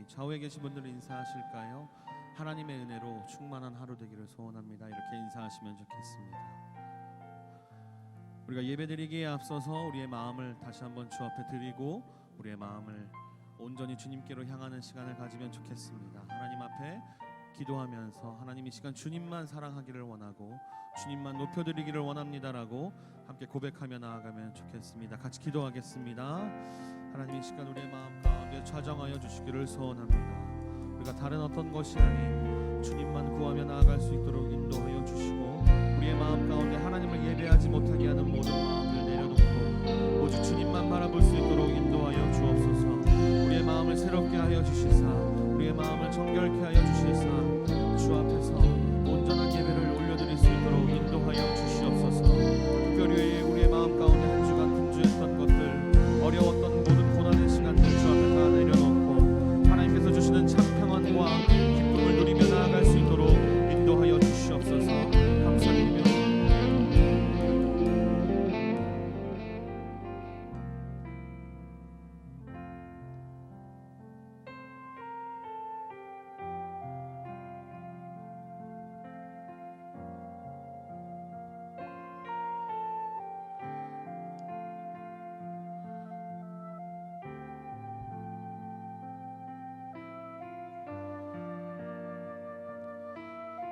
우리 좌우에 계신 분들 인사하실까요? 하나님의 은혜로 충만한 하루 되기를 소원합니다. 이렇게 인사하시면 좋겠습니다. 우리가 예배드리기에 앞서서 우리의 마음을 다시 한번 주 앞에 드리고 우리의 마음을 온전히 주님께로 향하는 시간을 가지면 좋겠습니다. 하나님 앞에 기도하면서 하나님 이 시간 주님만 사랑하기를 원하고 주님만 높여드리기를 원합니다라고 함께 고백하며 나아가면 좋겠습니다. 같이 기도하겠습니다. 하나님 이 시간 우리의 마음 가운데 좌정하여 주시기를 소원합니다. 우리가 다른 어떤 것이 아닌 주님만 구하며 나아갈 수 있도록 인도하여 주시고 우리의 마음 가운데 하나님을 예배하지 못하게 하는 모든 마음을 내려놓고 오직 주님만 바라볼 수 있도록 인도하여 주옵소서. 우리의 마음을 새롭게 하여 주시사 우리의 마음을 정결케 하여 주시사 주 앞에서 온전한 예배를 올려드릴 수 있도록 인도하여 주시옵소서. 특별히 우리의 마음 가운데 한 주간 분주했던 것들 어려웠던 모든 고난의 시간들 주 앞에 다 내려놓고 하나님께서 주시는 참 평안과 기쁨을 누리며 나아갈 수 있도록 인도하여 주시옵소서. 감사드리며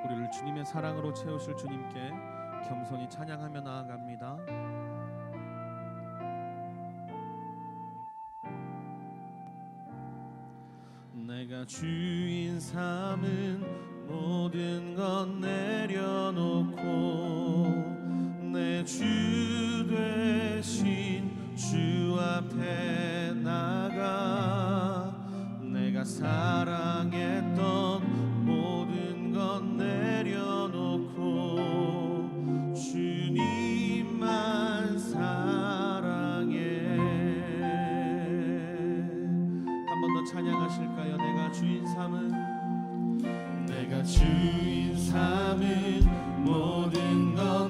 우리를 주님의 사랑으로 채우실 주님께 겸손히 찬양하며 나아갑니다. 내가 주인 삼은 모든 것 내려놓고 내 주 되신 주 앞에 나가 내가 사랑했던 모든 것 내려놓고 주님만 사랑해. 한 번 더 찬양하실까요? 내가 주인 삼은 모든 것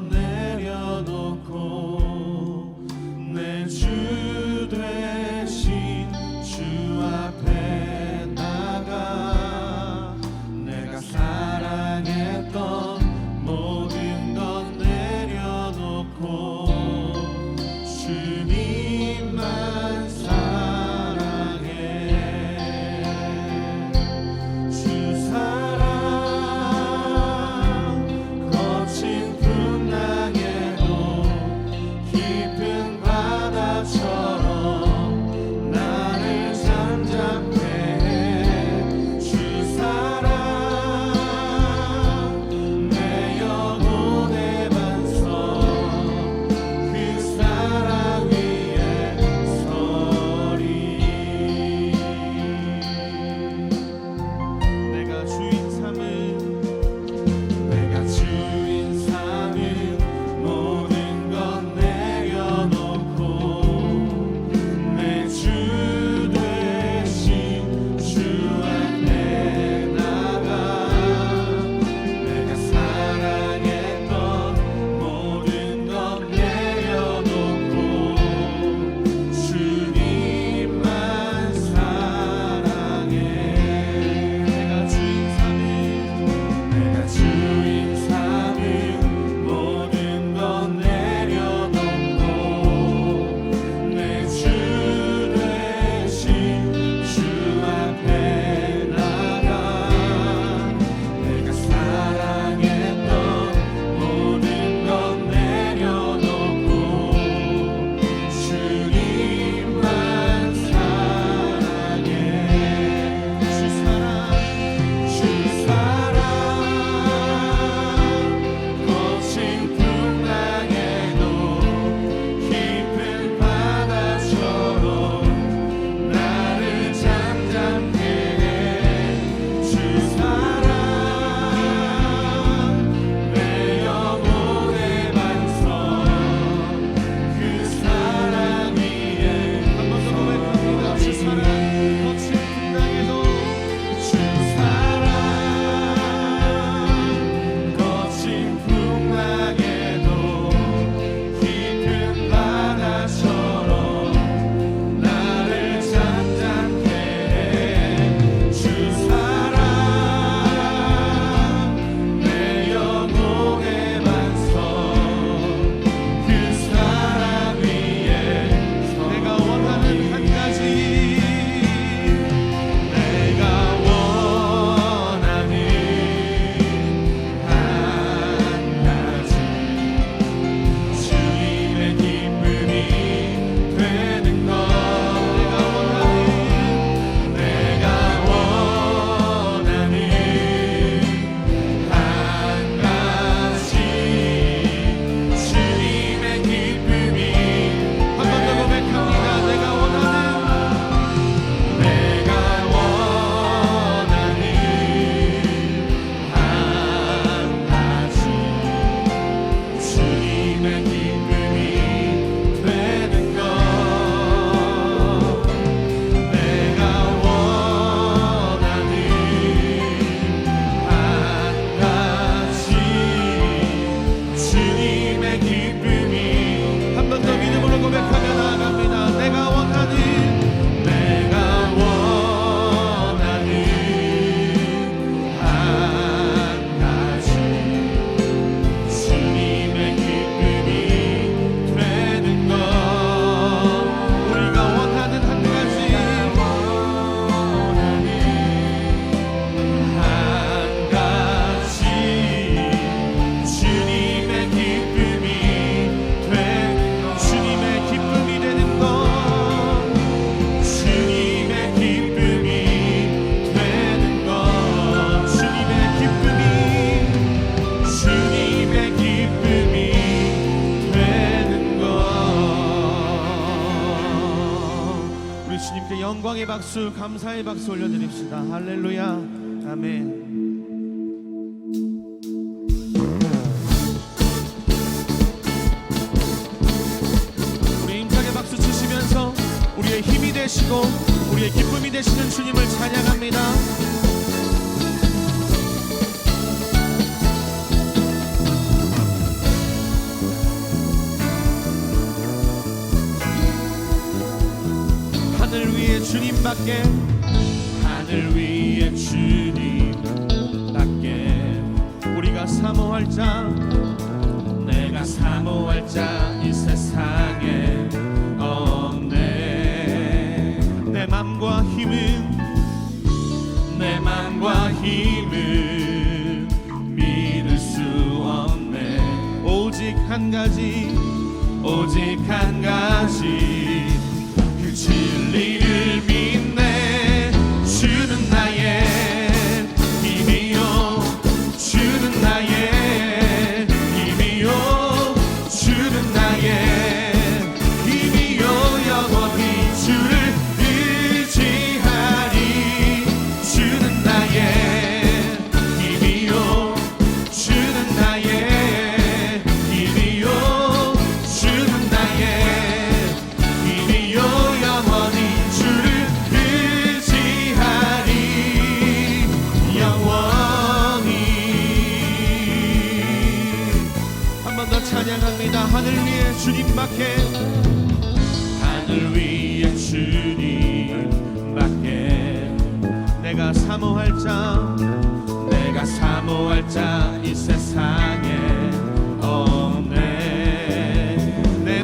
주님의 기쁨이 한 번 더 믿음으로 고백하며 나아갑니다. 내가 원하는 한 가지 주님의 기쁨이 되는 것 우리가 원하는 한 가지 주님의 기쁨이 되는 것 주님의 기쁨이 되는 것 주님의 기쁨이 되는 것 주님의 기쁨이 되는 것 우리 주님께 영광의 박수 감사의 박수 올려드립시다. 할렐루야 아멘. 우리 힘차게 박수 치시면서 우리의 힘이 되시고 우리의 기쁨이 되시는 주님을 찬양합니다. 하늘 위에 주님밖에 하늘 위에 주님밖에 우리가 사모할 자 내가 사모할 자 이 세상에 없네. 내 맘과 힘은 믿을 수 없네. 오직 한 가지 그 진리를 믿네. 주는 나의 힘이요 주는 나의 힘이요 주는 나의 힘이요 영원히 주를 의지하리. 주는 나의 힘이요 주는 나의 힘이요 주는 나의 힘이요 영원히 주를 의지하리. 영원히 한 번 더 찬양합니다. 하늘 위에 주님밖에 하늘 위에 주님밖에 내가 사모할 자 이 세상에 없네. 내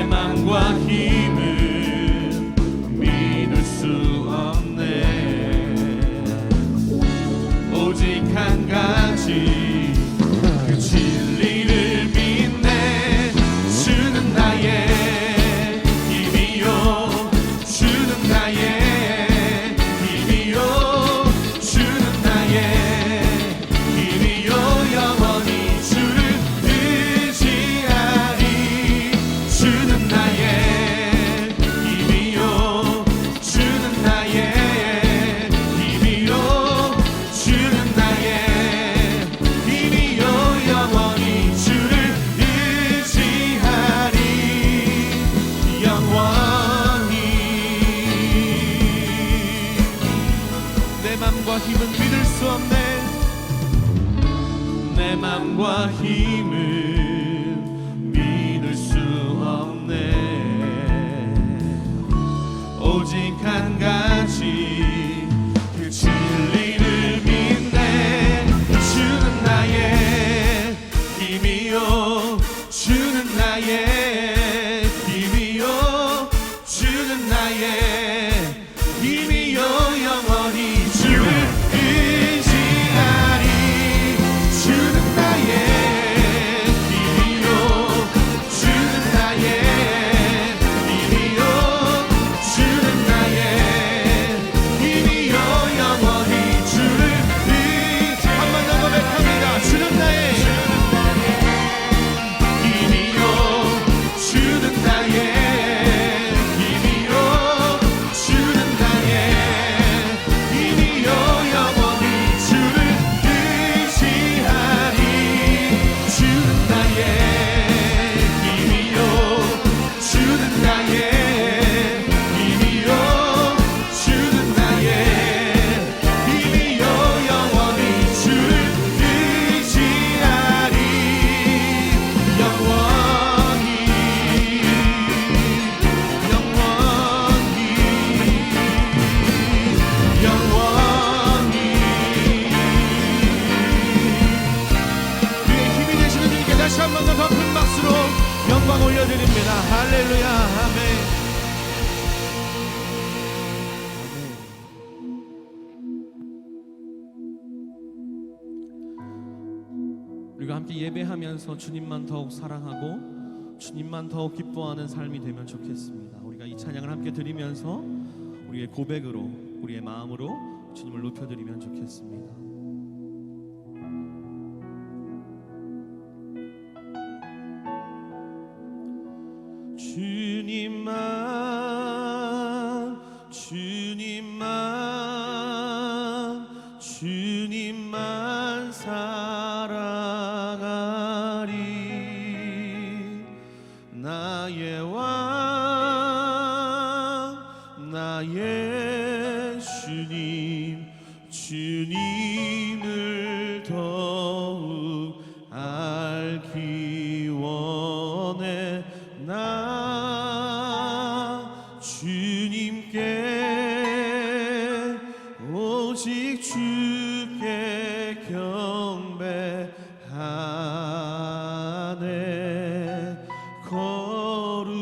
맘과 힘은 믿을 수 없네. 오직 한 가지 그 진리를 믿네. 주는 나의 힘이요 주는 나의 힘이요 주는 나의 힘이요 영원히 주를 의지하리. 주는 나의 힘이요 주는 나의 힘이요 주는 나의 힘이요 영원히 주를 의지하리. 영원히 내 맘과 힘은 믿을 수 없네. 내 맘과 힘은 믿을 수 없네. 오직 한 가지 그 진리를 믿네. 주는 나의 힘이요 주는 나의 힘이요 주는 나의 힘이요 영원히 주를 의지하리. 주는 나의 다시 한 번 더 큰 박수로 영광 올려드립니다. 할렐루야. 아멘. 우리가 함께 예배하면서 주님만 더욱 사랑하고 주님만 더욱 기뻐하는 삶이 되면 좋겠습니다. 우리가 이 찬양을 함께 드리면서 우리의 고백으로 우리의 마음으로 주님을 높여드리면 좋겠습니다. 주님만 주님만 주님만 사랑하리 나의 왕 나의 주님 주님을 더욱 알기 원해 나 주님께 오직 주께 경배하네 거룩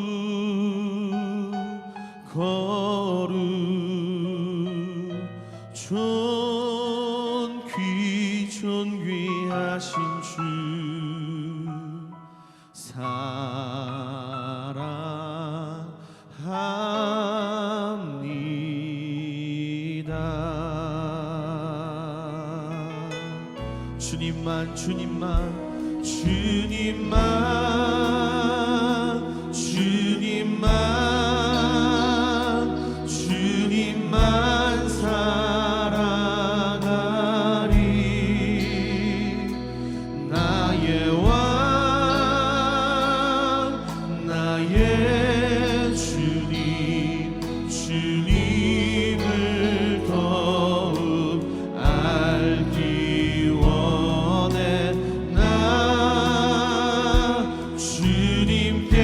존귀하신 주 사랑합니다. 주님만 주님만 주님만 주님만 주님만 사랑하리 나의 왕 나의 주님 주님을 더욱 알기 원해 나 주님께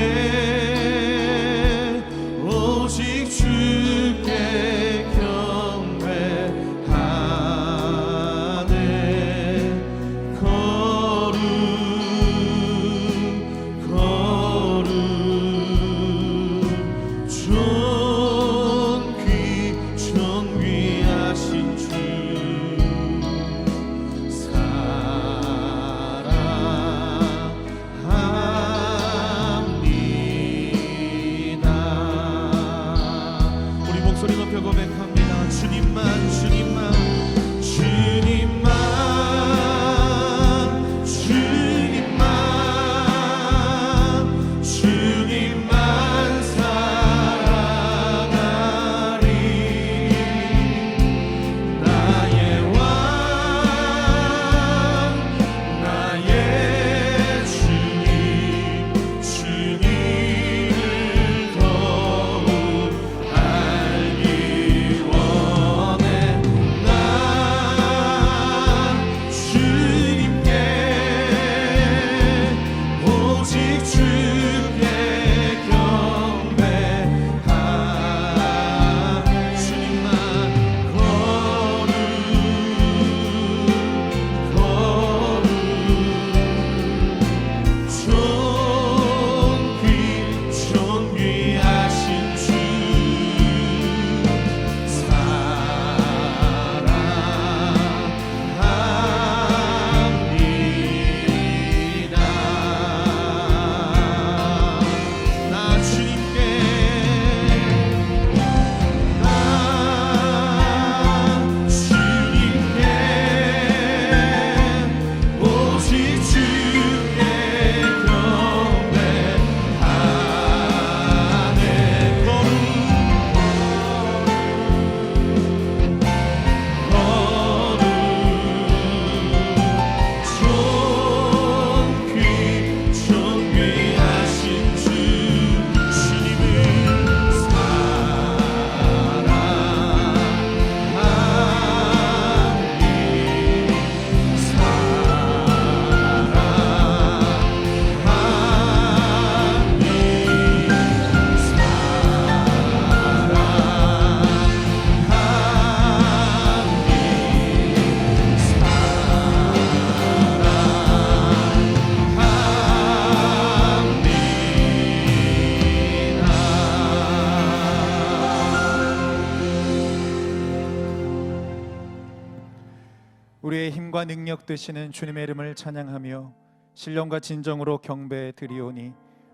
우리의 힘과 능력 되시는 주님의 이름을 찬양하며 신령과 진정으로 경배해 드리오니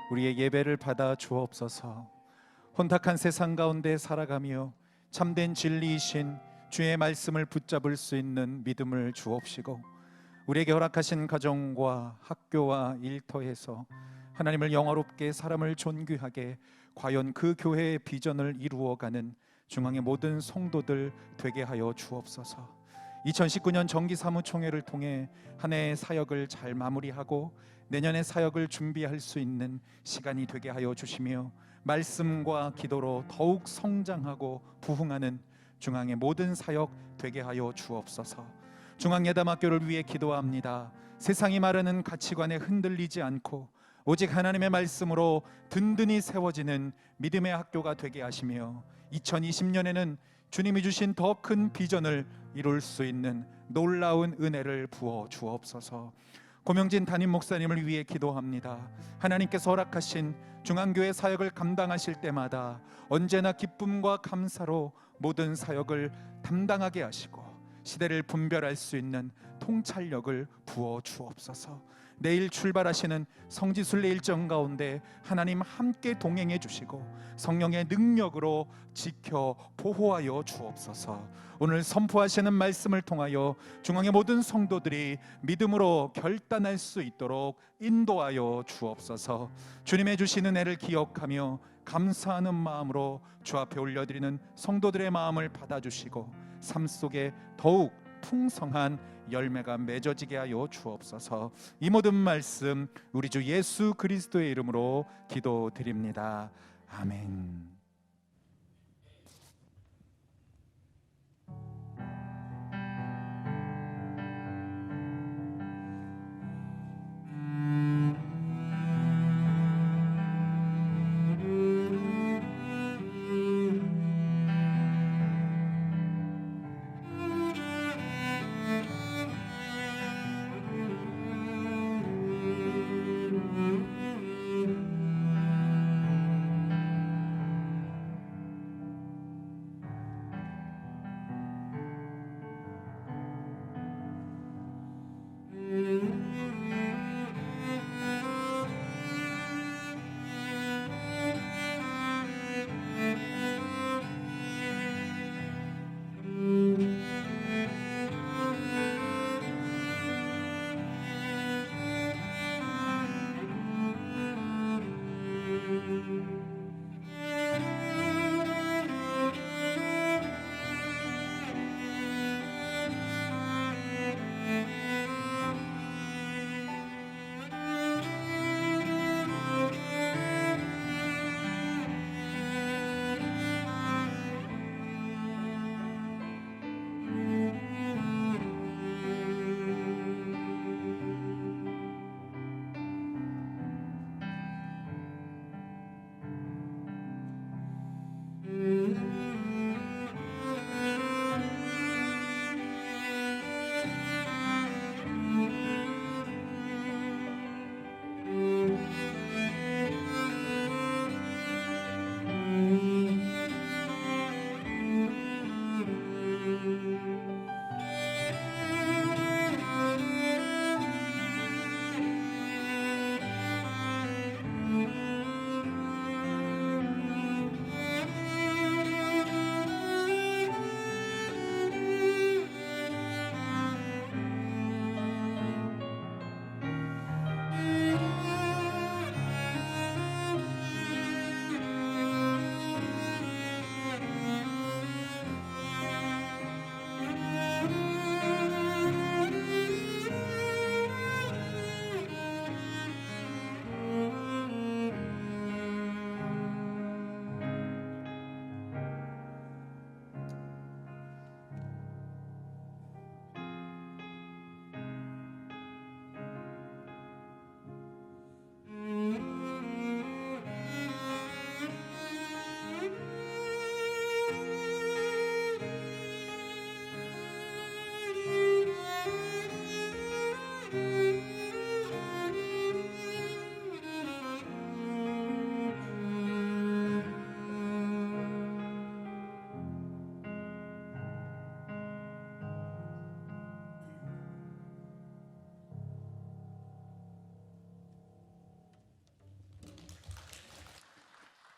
우리의 예배를 받아 주옵소서. 혼탁한 세상 가운데 살아가며 참된 진리이신 주의 말씀을 붙잡을 수 있는 믿음을 주옵시고, 우리에게 허락하신 가정과 학교와 일터에서 하나님을 영화롭게 사람을 존귀하게 과연 그 교회의 비전을 이루어가는 중앙의 모든 성도들 되게 하여 주옵소서. 2019년 정기사무총회를 통해 한 해의 사역을 잘 마무리하고 내년의 사역을 준비할 수 있는 시간이 되게 하여 주시며, 말씀과 기도로 더욱 성장하고 부흥하는 중앙의 모든 사역 되게 하여 주옵소서. 중앙예담학교를 위해 기도합니다. 세상이 말하는 가치관에 흔들리지 않고 오직 하나님의 말씀으로 든든히 세워지는 믿음의 학교가 되게 하시며, 2020년에는 주님이 주신 더 큰 비전을 이룰 수 있는 놀라운 은혜를 부어 주옵소서. 고명진 담임 목사님을 위해 기도합니다. 하나님께서 허락하신 중앙교회 사역을 감당하실 때마다 언제나 기쁨과 감사로 모든 사역을 담당하게 하시고 시대를 분별할 수 있는 통찰력을 부어 주옵소서. 내일 출발하시는 성지순례 일정 가운데 하나님 함께 동행해 주시고 성령의 능력으로 지켜 보호하여 주옵소서. 오늘 선포하시는 말씀을 통하여 중앙의 모든 성도들이 믿음으로 결단할 수 있도록 인도하여 주옵소서. 주님의 주신 은혜를 기억하며 감사하는 마음으로 주 앞에 올려드리는 성도들의 마음을 받아주시고 삶 속에 더욱 풍성한 열매가 맺어지게 하여 주옵소서. 이 모든 말씀 우리 주 예수 그리스도의 이름으로 기도드립니다. 아멘.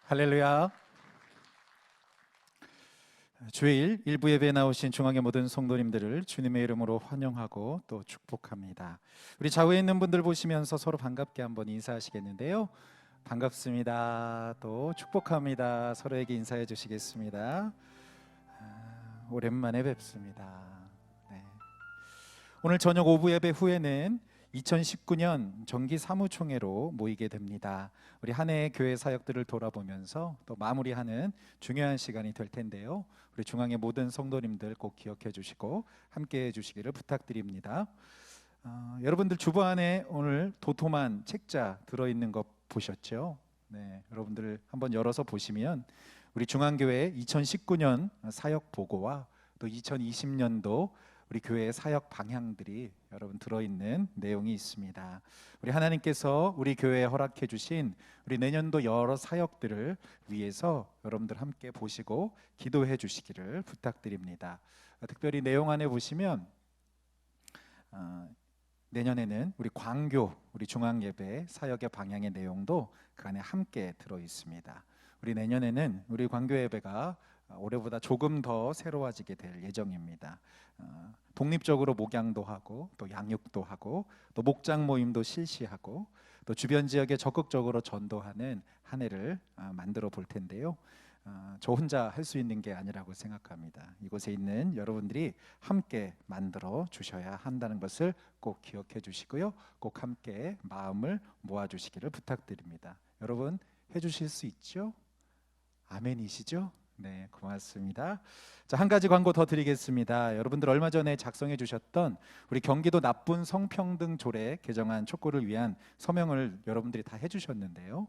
할렐루야. 주일 일부 예배에 나오신 중앙의 모든 성도님들을 주님의 이름으로 환영하고 또 축복합니다. 우리 좌우에 있는 분들 보시면서 서로 반갑게 한번 인사하시겠는데요. 반갑습니다. 또 축복합니다. 서로에게 인사해 주시겠습니다. 오랜만에 뵙습니다. 네. 오늘 저녁 오후 예배 후에는 2019년 정기 사무총회로 모이게 됩니다. 우리 한 해의 교회 사역들을 돌아보면서 또 마무리하는 중요한 시간이 될 텐데요. 우리 중앙의 모든 성도님들 꼭 기억해 주시고 함께해 주시기를 부탁드립니다. 여러분들 주보 안에 오늘 도톰한 책자 들어있는 거 보셨죠? 네, 여러분들 한번 열어서 보시면 우리 중앙교회 2019년 사역 보고와 또 2020년도 우리 교회의 사역 방향들이 여러분 들어있는 내용이 있습니다. 우리 하나님께서 우리 교회에 허락해 주신 우리 내년도 여러 사역들을 위해서 여러분들 함께 보시고 기도해 주시기를 부탁드립니다. 특별히 내용 안에 보시면 내년에는 우리 광교, 우리 중앙예배 사역의 방향의 내용도 그 안에 함께 들어 있습니다. 우리 내년에는 우리 광교 예배가 올해보다 조금 더 새로워지게 될 예정입니다. 독립적으로 목양도 하고 또 양육도 하고 또 목장 모임도 실시하고 또 주변 지역에 적극적으로 전도하는 한 해를 만들어 볼 텐데요. 저 혼자 할 수 있는 게 아니라고 생각합니다. 이곳에 있는 여러분들이 함께 만들어 주셔야 한다는 것을 꼭 기억해 주시고요. 꼭 함께 마음을 모아 주시기를 부탁드립니다. 여러분 해주실 수 있죠? 아멘이시죠? 네, 고맙습니다. 자, 한 가지 광고 더 드리겠습니다. 여러분들 얼마 전에 작성해 주셨던 우리 경기도 나쁜 성평등 조례 개정안 촉구를 위한 서명을 여러분들이 다 해주셨는데요.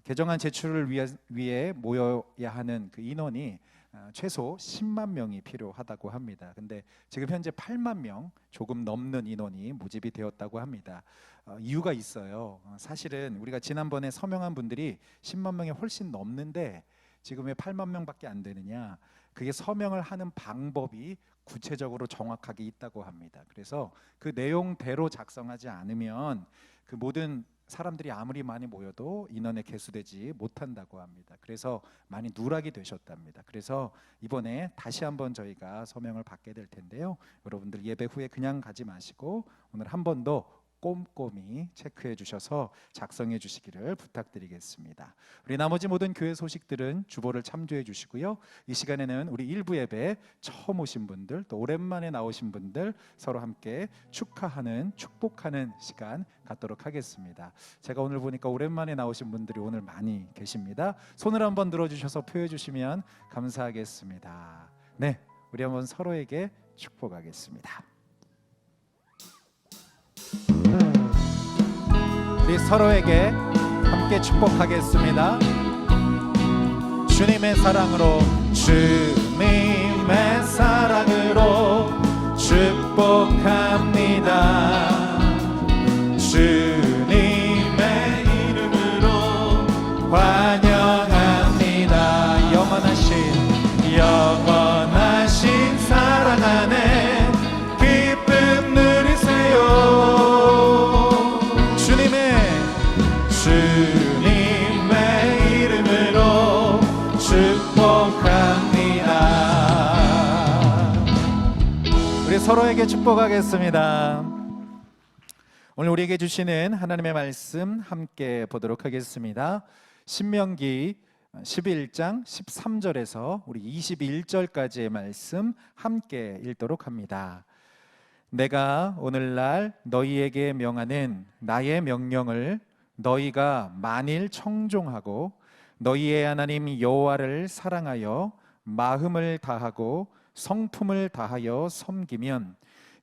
개정안 제출을 위해 모여야 하는 그 인원이 최소 10만 명이 필요하다고 합니다. 근데 지금 현재 8만 명 조금 넘는 인원이 모집이 되었다고 합니다. 이유가 있어요. 사실은 우리가 지난번에 서명한 분들이 10만 명이 훨씬 넘는데 지금 왜 8만 명밖에 안 되느냐? 그게 서명을 하는 방법이 구체적으로 정확하게 있다고 합니다. 그래서 그 내용대로 작성하지 않으면 그 모든 사람들이 아무리 많이 모여도 인원에 계수되지 못한다고 합니다. 그래서 많이 누락이 되셨답니다. 그래서 이번에 다시 한번 저희가 서명을 받게 될 텐데요. 여러분들 예배 후에 그냥 가지 마시고 오늘 한 번 더 꼼꼼히 체크해 주셔서 작성해 주시기를 부탁드리겠습니다. 우리 나머지 모든 교회 소식들은 주보를 참조해 주시고요. 이 시간에는 우리 일부 예배 처음 오신 분들 또 오랜만에 나오신 분들 서로 함께 축하하는 축복하는 시간 갖도록 하겠습니다. 제가 오늘 보니까 오랜만에 나오신 분들이 오늘 많이 계십니다. 손을 한번 들어주셔서 표해 주시면 감사하겠습니다. 네, 우리 한번 서로에게 축복하겠습니다. 우리 서로에게 함께 축복하겠습니다. 주님의 사랑으로 주님의 사랑으로 축복합니다. 주님의 이름으로 환영합니다. 영원하신 사랑 안에 기쁨 누리세요. 주님의 이름으로 축복합니다. 우리 서로에게 축복하겠습니다. 오늘 우리에게 주시는 하나님의 말씀 함께 보도록 하겠습니다. 신명기 11장 13절에서 우리 21절까지의 말씀 함께 읽도록 합니다. 내가 오늘날 너희에게 명하는 나의 명령을 너희가 만일 청종하고 너희의 하나님 여호와를 사랑하여 마음을 다하고 성품을 다하여 섬기면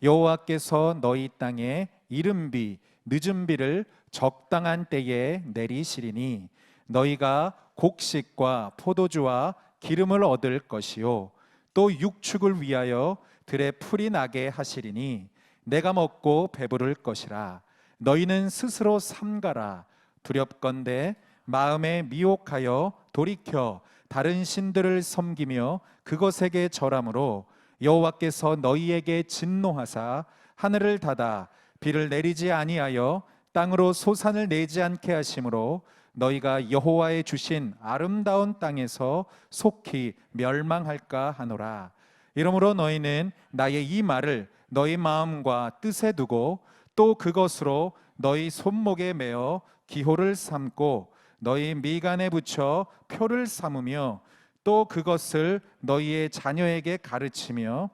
여호와께서 너희 땅에 이른비 늦은 비를 적당한 때에 내리시리니 너희가 곡식과 포도주와 기름을 얻을 것이요 또 육축을 위하여 들에 풀이 나게 하시리니 내가 먹고 배부를 것이라. 너희는 스스로 삼가라. 두렵건대 마음에 미혹하여 돌이켜 다른 신들을 섬기며 그것에게 절함으로 여호와께서 너희에게 진노하사 하늘을 닫아 비를 내리지 아니하여 땅으로 소산을 내지 않게 하심으로 너희가 여호와의 주신 아름다운 땅에서 속히 멸망할까 하노라. 이러므로 너희는 나의 이 말을 너희 마음과 뜻에 두고 또 그것으로 너희 손목에 매어 기호를 삼고 너희 미간에 붙여 표를 삼으며 또 그것을 너희의 자녀에게 가르치며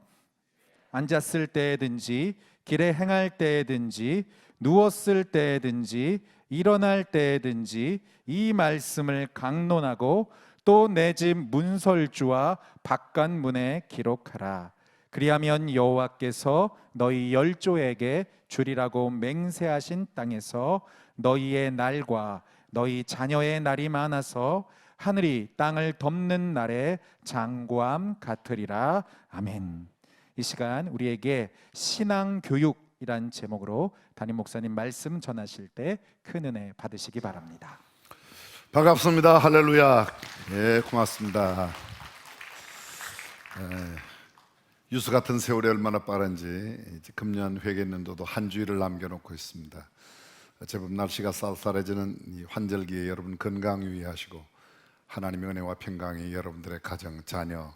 앉았을 때든지 길에 행할 때든지 누웠을 때든지 일어날 때든지 이 말씀을 강론하고 또 내 집 문설주와 바깥문에 기록하라. 그리하면 여호와께서 너희 열조에게 주리라고 맹세하신 땅에서 너희의 날과 너희 자녀의 날이 많아서 하늘이 땅을 덮는 날에 장구함 같으리라. 아멘. 이 시간 우리에게 신앙교육이란 제목으로 담임 목사님 말씀 전하실 때 큰 은혜 받으시기 바랍니다. 반갑습니다. 할렐루야. 예, 고맙습니다. 유수 같은 세월이 얼마나 빠른지 이제 금년 회개년도도 한 주일을 남겨놓고 있습니다. 제법 날씨가 쌀쌀해지는 이 환절기에 여러분 건강 유의하시고 하나님의 은혜와 평강이 여러분들의 가정, 자녀,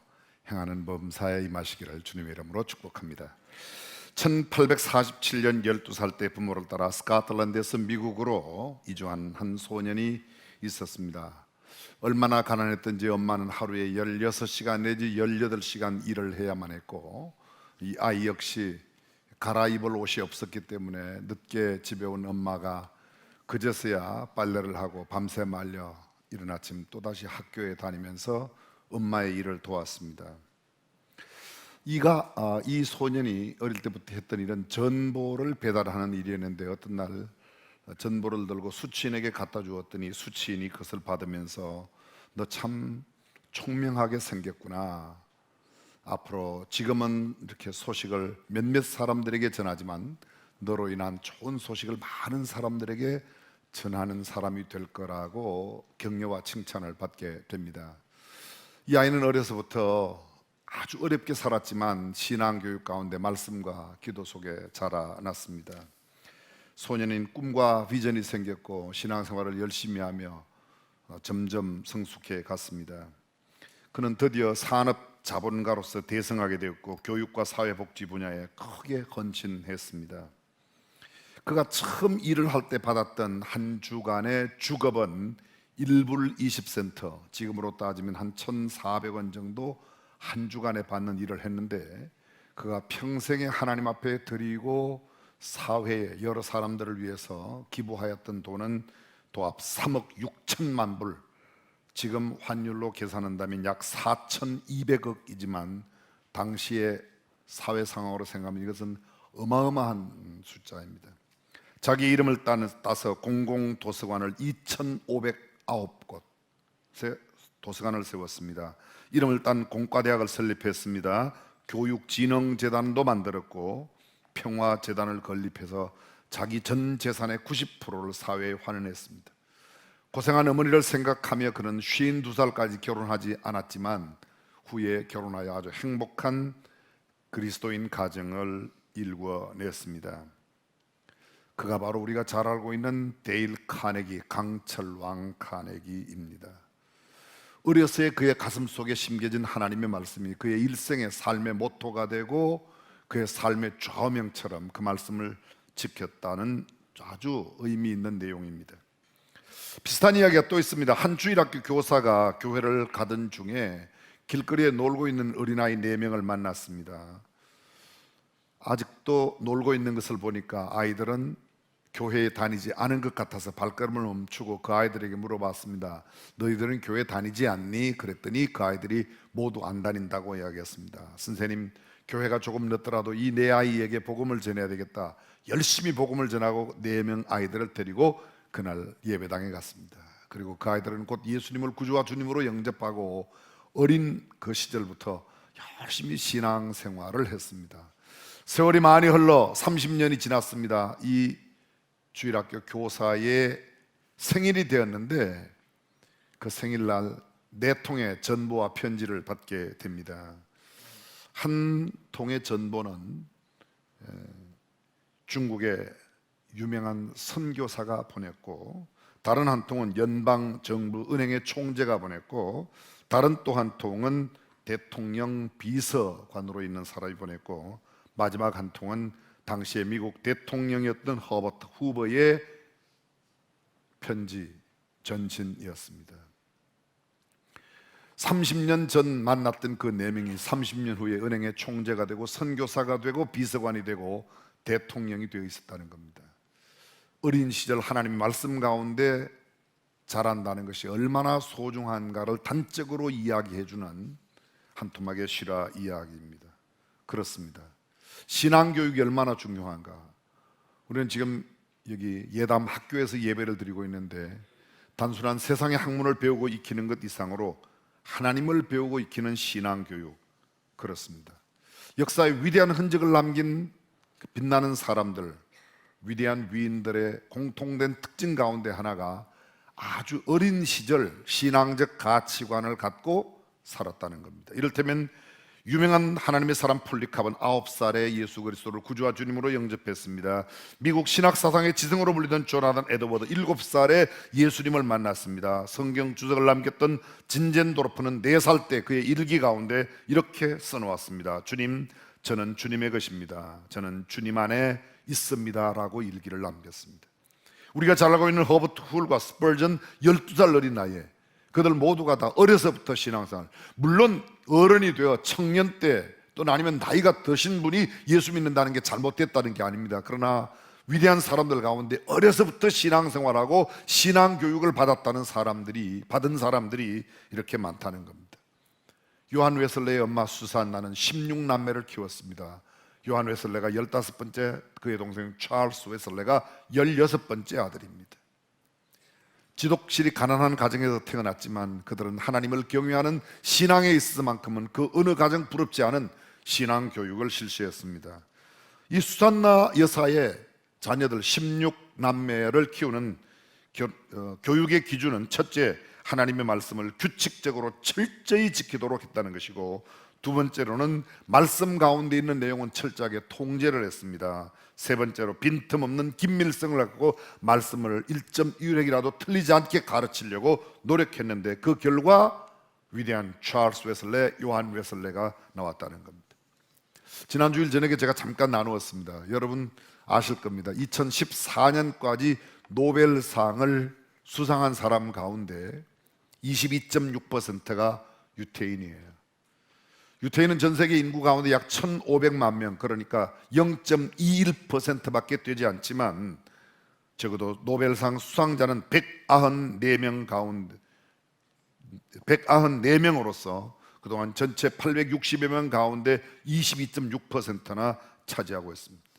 행하는 범사에 임하시기를 주님의 이름으로 축복합니다. 1847년 12살 때 부모를 따라 스코틀랜드에서 미국으로 이주한 한 소년이 있었습니다. 얼마나 가난했던지 엄마는 하루에 16시간 내지 18시간 일을 해야만 했고 이 아이 역시 갈아입을 옷이 없었기 때문에 늦게 집에 온 엄마가 그제서야 빨래를 하고 밤새 말려 이른 아침 또다시 학교에 다니면서 엄마의 일을 도왔습니다. 이 소년이 어릴 때부터 했던 일은 전보를 배달하는 일이었는데 어떤 날 전보를 들고 수취인에게 갖다 주었더니 수취인이 그것을 받으면서 너 참 총명하게 생겼구나. 앞으로 지금은 이렇게 소식을 몇몇 사람들에게 전하지만 너로 인한 좋은 소식을 많은 사람들에게 전하는 사람이 될 거라고 격려와 칭찬을 받게 됩니다. 이 아이는 어려서부터 아주 어렵게 살았지만 신앙교육 가운데 말씀과 기도 속에 자라났습니다. 소년인 꿈과 비전이 생겼고 신앙생활을 열심히 하며 점점 성숙해 갔습니다. 그는 드디어 산업자본가로서 대성하게 되었고 교육과 사회복지 분야에 크게 헌신했습니다. 그가 처음 일을 할 때 받았던 한 주간의 주급은 1불 20센트, 지금으로 따지면 한 1,400원 정도 한 주간에 받는 일을 했는데 그가 평생에 하나님 앞에 드리고 사회에 여러 사람들을 위해서 기부하였던 돈은 도합 3억 6천만 불, 지금 환율로 계산한다면 약 4,200억이지만 당시의 사회 상황으로 생각하면 이것은 어마어마한 숫자입니다. 자기 이름을 따서 공공도서관을 2,509곳 도서관을 세웠습니다. 이름을 딴 공과대학을 설립했습니다. 교육진흥재단도 만들었고 평화재단을 건립해서 자기 전 재산의 90%를 사회에 환원했습니다. 고생한 어머니를 생각하며 그는 52살까지 결혼하지 않았지만 후에 결혼하여 아주 행복한 그리스도인 가정을 일궈냈습니다. 그가 바로 우리가 잘 알고 있는 데일 카네기, 강철왕 카네기입니다. 어려서의 그의 가슴 속에 심겨진 하나님의 말씀이 그의 일생의 삶의 모토가 되고 그의 삶의 좌우명처럼 그 말씀을 지켰다는 아주 의미 있는 내용입니다. 비슷한 이야기가 또 있습니다. 한 주일학교 교사가 교회를 가던 중에 길거리에 놀고 있는 어린아이 4명을 만났습니다. 아직도 놀고 있는 것을 보니까 아이들은 교회에 다니지 않은 것 같아서 발걸음을 멈추고 그 아이들에게 물어봤습니다. 너희들은 교회 다니지 않니? 그랬더니 그 아이들이 모두 안 다닌다고 이야기했습니다. 선생님, 교회가 조금 늦더라도 이 네 아이에게 복음을 전해야 되겠다. 열심히 복음을 전하고 4명 아이들을 데리고 그날 예배당에 갔습니다. 그리고 그 아이들은 곧 예수님을 구주와 주님으로 영접하고 어린 그 시절부터 열심히 신앙생활을 했습니다. 세월이 많이 흘러 30년이 지났습니다. 이 주일학교 교사의 생일이 되었는데 그 생일날 4통의 전보와 편지를 받게 됩니다. 한 통의 전보는 중국의 유명한 선교사가 보냈고, 다른 한 통은 연방정부은행의 총재가 보냈고, 다른 또 한 통은 대통령 비서관으로 있는 사람이 보냈고, 마지막 한 통은 당시에 미국 대통령이었던 허버트 후버의 편지 전신이었습니다. 30년 전 만났던 그 네 명이 30년 후에 은행의 총재가 되고 선교사가 되고 비서관이 되고 대통령이 되어 있었다는 겁니다. 어린 시절 하나님 말씀 가운데 자란다는 것이 얼마나 소중한가를 단적으로 이야기해 주는 한 토막의 실화 이야기입니다. 그렇습니다. 신앙교육이 얼마나 중요한가. 우리는 지금 여기 예담 학교에서 예배를 드리고 있는데, 단순한 세상의 학문을 배우고 익히는 것 이상으로 하나님을 배우고 익히는 신앙교육, 그렇습니다. 역사에 위대한 흔적을 남긴 빛나는 사람들, 위대한 위인들의 공통된 특징 가운데 하나가 아주 어린 시절 신앙적 가치관을 갖고 살았다는 겁니다. 이를테면 유명한 하나님의 사람 폴리캅은 9살에 예수 그리스도를 구주와 주님으로 영접했습니다. 미국 신학사상의 지성으로 불리던 조나단 에드워드 7살에 예수님을 만났습니다. 성경 주석을 남겼던 진젠도르프는 4살 때 그의 일기 가운데 이렇게 써놓았습니다. 주님, 저는 주님의 것입니다. 저는 주님 안에 있습니다 라고 일기를 남겼습니다. 우리가 잘 알고 있는 허버트 훌과 스펄전 12살 어린 나이에 그들 모두가 다 어려서부터 신앙생활, 물론 어른이 되어 청년 때 또는 아니면 나이가 드신 분이 예수 믿는다는 게 잘못됐다는 게 아닙니다. 그러나 위대한 사람들 가운데 어려서부터 신앙생활하고 신앙교육을 받은 사람들이 이렇게 많다는 겁니다. 요한 웨슬레의 엄마 수산나는 16남매를 키웠습니다. 요한 웨슬레가 15번째, 그의 동생 찰스 웨슬레가 16번째 아들입니다. 지독실이 가난한 가정에서 태어났지만 그들은 하나님을 경외하는 신앙에 있어서만큼은 그 어느 가정 부럽지 않은 신앙 교육을 실시했습니다. 이 수산나 여사의 자녀들 16남매를 키우는 교육의 기준은 첫째, 하나님의 말씀을 규칙적으로 철저히 지키도록 했다는 것이고, 두 번째로는 말씀 가운데 있는 내용은 철저하게 통제를 했습니다. 세 번째로 빈틈없는 긴밀성을 갖고 말씀을 1.1획이라도 틀리지 않게 가르치려고 노력했는데, 그 결과 위대한 찰스 웨슬레, 요한 웨슬레가 나왔다는 겁니다. 지난 주일 저녁에 제가 잠깐 나누었습니다. 여러분 아실 겁니다. 2014년까지 노벨상을 수상한 사람 가운데 22.6%가 유태인이에요. 유태인은 전 세계 인구 가운데 약 1,500만 명, 그러니까 0.21%밖에 되지 않지만 적어도 노벨상 수상자는 194명 가운데 194명으로서 그동안 전체 860여 명 가운데 22.6%나 차지하고 있습니다.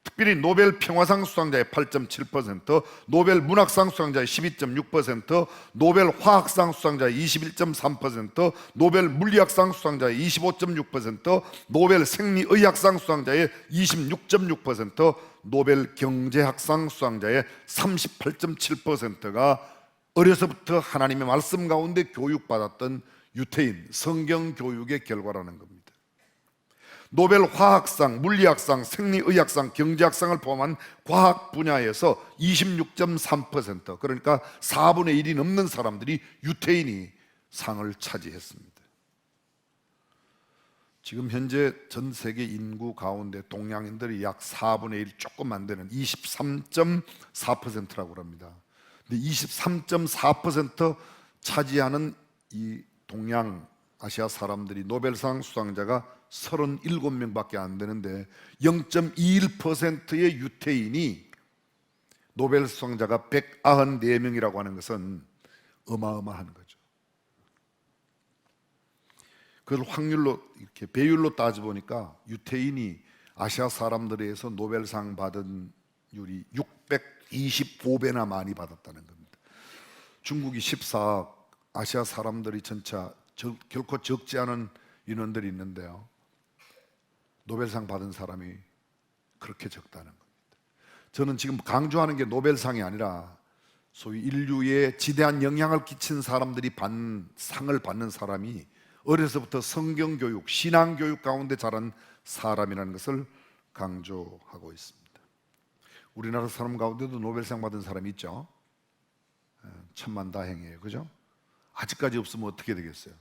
특별히 노벨 평화상 수상자의 8.7%, 노벨 문학상 수상자의 12.6%, 노벨 화학상 수상자의 21.3%, 노벨 물리학상 수상자의 25.6%, 노벨 생리의학상 수상자의 26.6%, 노벨 경제학상 수상자의 38.7%가 어려서부터 하나님의 말씀 가운데 교육받았던 유태인 성경 교육의 결과라는 겁니다. 노벨 화학상, 물리학상, 생리의학상, 경제학상을 포함한 과학 분야에서 26.3%, 그러니까 4분의 1이 넘는 사람들이 유태인이 상을 차지했습니다. 지금 현재 전 세계 인구 가운데 동양인들이 약 4분의 1 조금 안 되는 23.4%라고 합니다. 근데 23.4% 차지하는 이 동양 아시아 사람들이 노벨상 수상자가 37명밖에 안 되는데 0.21%의 유태인이 노벨 수상자가 194명이라고 하는 것은 어마어마한 거죠. 그걸 확률로 이렇게 배율로 따져보니까 유태인이 아시아 사람들에서 노벨상 받은 율이 625배나 많이 받았다는 겁니다. 중국이 14억, 아시아 사람들이 전차 결코 적지 않은 인원들이 있는데요, 노벨상 받은 사람이 그렇게 적다는 겁니다. 저는 지금 강조하는 게 노벨상이 아니라 소위 인류에 지대한 영향을 끼친 사람들이 상을 받는 사람이 어려서부터 성경교육, 신앙교육 가운데 자란 사람이라는 것을 강조하고 있습니다. 우리나라 사람 가운데도 노벨상 받은 사람이 있죠. 천만다행이에요, 그죠? 아직까지 없으면 어떻게 되겠어요?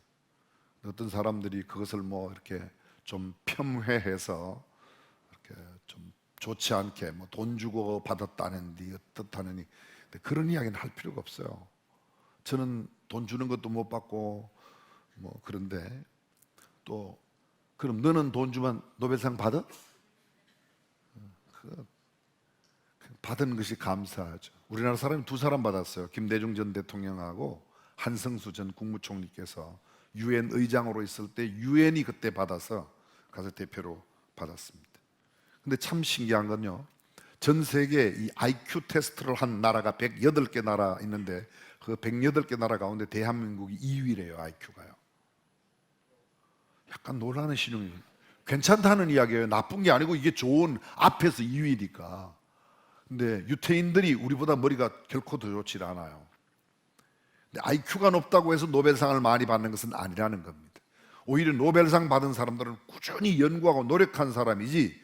어떤 사람들이 그것을 뭐 이렇게 좀 폄훼해서 이렇게 좀 좋지 않게 뭐 돈 주고 받았다는데 어떻다느니, 그런 이야기는 할 필요가 없어요. 저는 돈 주는 것도 못 받고 뭐 그런데, 또 그럼 너는 돈 주면 노벨상 받아? 받은 것이 감사하죠. 우리나라 사람이 두 사람 받았어요. 김대중 전 대통령하고 한성수 전 국무총리께서 유엔 의장으로 있을 때 유엔이 그때 받아서 가서 대표로 받았습니다. 근데 참 신기한 건요, 전 세계 이 IQ 테스트를 한 나라가 108개 나라 있는데 그 108개 나라 가운데 대한민국이 2위래요, IQ가요. 약간 논란의 신용이, 괜찮다는 이야기예요. 나쁜 게 아니고 이게 좋은, 앞에서 2위니까. 근데 유태인들이 우리보다 머리가 결코 더 좋지 않아요. 근데 IQ가 높다고 해서 노벨상을 많이 받는 것은 아니라는 겁니다. 오히려 노벨상 받은 사람들은 꾸준히 연구하고 노력한 사람이지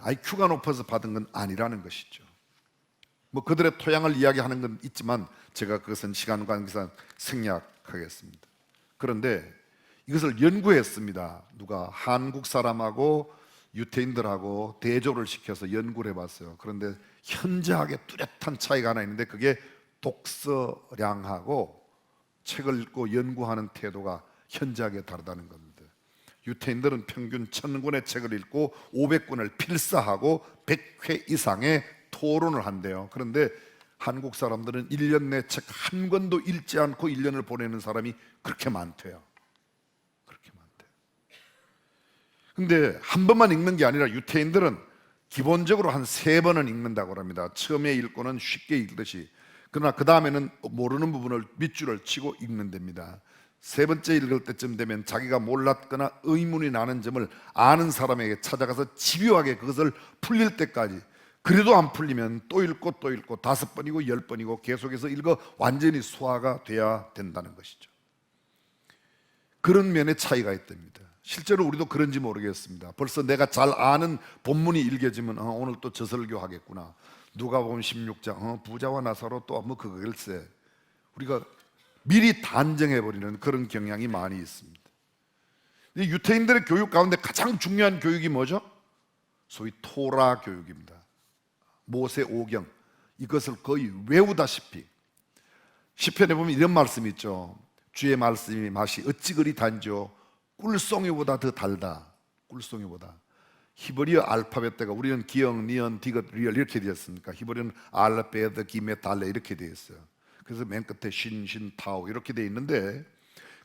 IQ가 높아서 받은 건 아니라는 것이죠. 뭐 그들의 토양을 이야기하는 건 있지만 제가 그것은 시간 관계상 생략하겠습니다. 그런데 이것을 연구했습니다. 누가 한국 사람하고 유태인들하고 대조를 시켜서 연구를 해봤어요. 그런데 현저하게 뚜렷한 차이가 하나 있는데, 그게 독서량하고 책을 읽고 연구하는 태도가 현저하게 다르다는 겁니다. 유태인들은 평균 1000권의 책을 읽고 500권을 필사하고 100회 이상의 토론을 한대요. 그런데 한국 사람들은 1년 내 책 한 권도 읽지 않고 1년을 보내는 사람이 그렇게 많대요. 그렇게 많대요. 근데 한 번만 읽는 게 아니라 유태인들은 기본적으로 한 3번은 읽는다고 합니다. 처음에 읽고는 쉽게 읽듯이. 그러나 그 다음에는 모르는 부분을 밑줄을 치고 읽는답니다. 3번째 읽을 때쯤 되면 자기가 몰랐거나 의문이 나는 점을 아는 사람에게 찾아가서 집요하게 그것을 풀릴 때까지, 그래도 안 풀리면 또 읽고 또 읽고 5번이고 10번이고 계속해서 읽어 완전히 소화가 돼야 된다는 것이죠. 그런 면에 차이가 있답니다. 실제로 우리도 그런지 모르겠습니다. 벌써 내가 잘 아는 본문이 읽혀지면 오늘 또 저 설교 하겠구나. 누가복음 16장 부자와 나사로 또 뭐 그거 글쎄, 우리가 미리 단정해버리는 그런 경향이 많이 있습니다. 유태인들의 교육 가운데 가장 중요한 교육이 뭐죠? 소위 토라 교육입니다. 모세 오경, 이것을 거의 외우다시피. 시편에 보면 이런 말씀이 있죠. 주의 말씀이 맛이 어찌 그리 단죠? 꿀송이보다 더 달다. 꿀송이보다. 히브리어 알파벳대가 우리는 기역, 니언, 디귿, 리얼 이렇게 되었습니까? 히브리어는 알베드, 기메, 달레 이렇게 되어 있어요. 그래서 맨 끝에 신, 타오 이렇게 되어 있는데,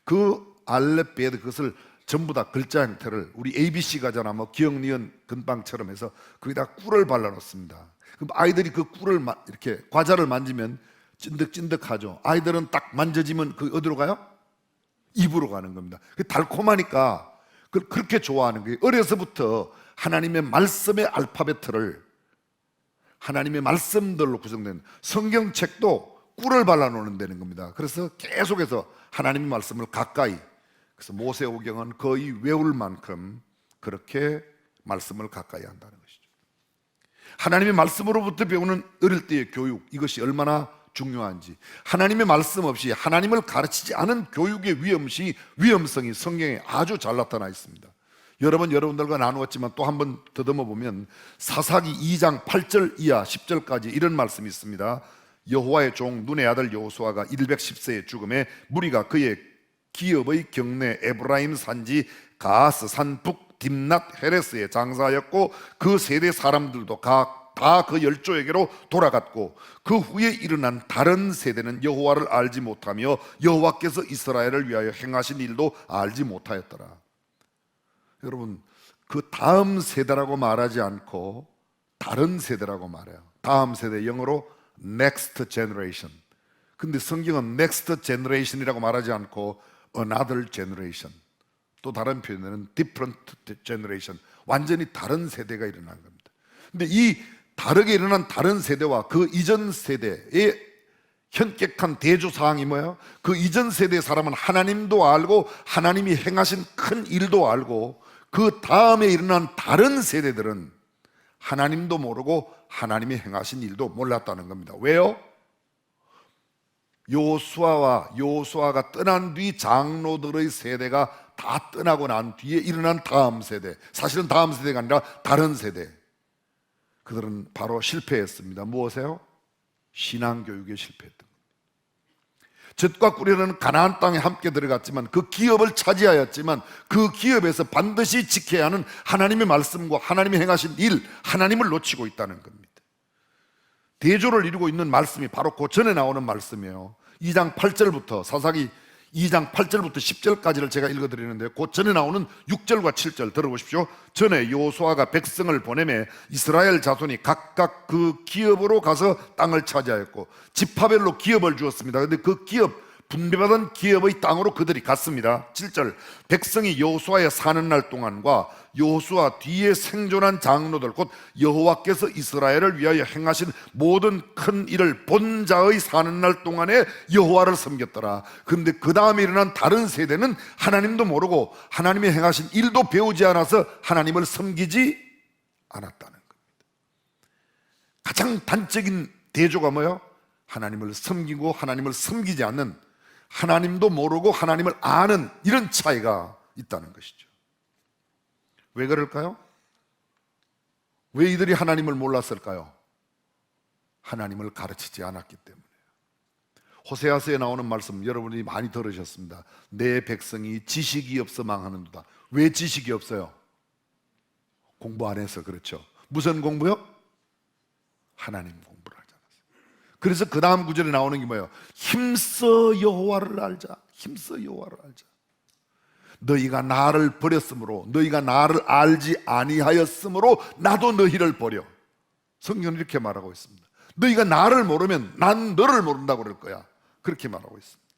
그 알레베드 그것을 전부 다 글자 형태를 우리 ABC가잖아, 뭐 기역, 니은, 근방처럼 해서 거기다 꿀을 발라놓습니다. 그럼 아이들이 그 꿀을 이렇게 과자를 만지면 찐득찐득하죠. 아이들은 딱 만져지면 그 어디로 가요? 입으로 가는 겁니다. 달콤하니까 그걸 그렇게 좋아하는 거예요. 어려서부터 하나님의 말씀의 알파벳을, 하나님의 말씀들로 구성된 성경책도 꿀을 발라놓는다는 겁니다. 그래서 계속해서 하나님의 말씀을 가까이, 그래서 모세오경은 거의 외울 만큼 그렇게 말씀을 가까이 한다는 것이죠. 하나님의 말씀으로부터 배우는 어릴 때의 교육, 이것이 얼마나 중요한지. 하나님의 말씀 없이 하나님을 가르치지 않은 교육의 위험성이 성경에 아주 잘 나타나 있습니다. 여러분들과 나누었지만 또 한 번 더듬어 보면 사사기 2장 8절 이하 10절까지 이런 말씀이 있습니다. 여호와의 종 눈의 아들 여호수아가 110세에 죽음에 무리가 그의 기업의 경내 에브라임 산지 가스 산북 딥낫 헤레스에 장사하였고, 그 세대 사람들도 다 그 열조에게로 돌아갔고, 그 후에 일어난 다른 세대는 여호와를 알지 못하며 여호와께서 이스라엘을 위하여 행하신 일도 알지 못하였더라. 여러분, 그 다음 세대라고 말하지 않고 다른 세대라고 말해요. 다음 세대, 영어로 next generation. 근데 성경은 next generation이라고 말하지 않고 another generation, 또 다른 표현은 different generation, 완전히 다른 세대가 일어난 겁니다. 근데 이 다르게 일어난 다른 세대와 그 이전 세대의 현격한 대조사항이 뭐예요? 그 이전 세대의 사람은 하나님도 알고 하나님이 행하신 큰 일도 알고, 그 다음에 일어난 다른 세대들은 하나님도 모르고 하나님이 행하신 일도 몰랐다는 겁니다. 왜요? 여호수아가 떠난 뒤 장로들의 세대가 다 떠나고 난 뒤에 일어난 다음 세대, 사실은 다음 세대가 아니라 다른 세대, 그들은 바로 실패했습니다. 무엇에요? 신앙교육에 실패했던 겁니다. 젖과 꿀이라는 가나안 땅에 함께 들어갔지만 그 기업을 차지하였지만 그 기업에서 반드시 지켜야 하는 하나님의 말씀과 하나님이 행하신 일, 하나님을 놓치고 있다는 겁니다. 대조를 이루고 있는 말씀이 바로 그 전에 나오는 말씀이에요. 2장 8절부터 사사기 2장 8절부터 10절까지를 제가 읽어드리는데 그 전에 나오는 6절과 7절 들어보십시오. 전에 여호수아가 백성을 보내매 이스라엘 자손이 각각 그 기업으로 가서 땅을 차지하였고 지파별로 기업을 주었습니다. 그런데 그 기업, 분배받은 기업의 땅으로 그들이 갔습니다. 7절, 백성이 여호수아에 사는 날 동안과 여호수아 뒤에 생존한 장로들 곧 여호와께서 이스라엘을 위하여 행하신 모든 큰 일을 본 자의 사는 날 동안에 여호와를 섬겼더라. 그런데 그 다음에 일어난 다른 세대는 하나님도 모르고 하나님이 행하신 일도 배우지 않아서 하나님을 섬기지 않았다는 겁니다. 가장 단적인 대조가 뭐예요? 하나님을 섬기고 하나님을 섬기지 않는, 하나님도 모르고 하나님을 아는 이런 차이가 있다는 것이죠. 왜 그럴까요? 왜 이들이 하나님을 몰랐을까요? 하나님을 가르치지 않았기 때문이에요. 호세아서에 나오는 말씀 여러분이 많이 들으셨습니다. 내 백성이 지식이 없어 망하는도다. 왜 지식이 없어요? 공부 안 해서 그렇죠. 무슨 공부요? 하나님 공부를 하지 않았어요. 그래서 그 다음 구절에 나오는 게 뭐예요? 힘써 여호와를 알자. 힘써 여호와를 알자. 너희가 나를 버렸으므로, 너희가 나를 알지 아니하였으므로 나도 너희를 버려. 성경은 이렇게 말하고 있습니다. 너희가 나를 모르면 난 너를 모른다고 그럴 거야. 그렇게 말하고 있습니다.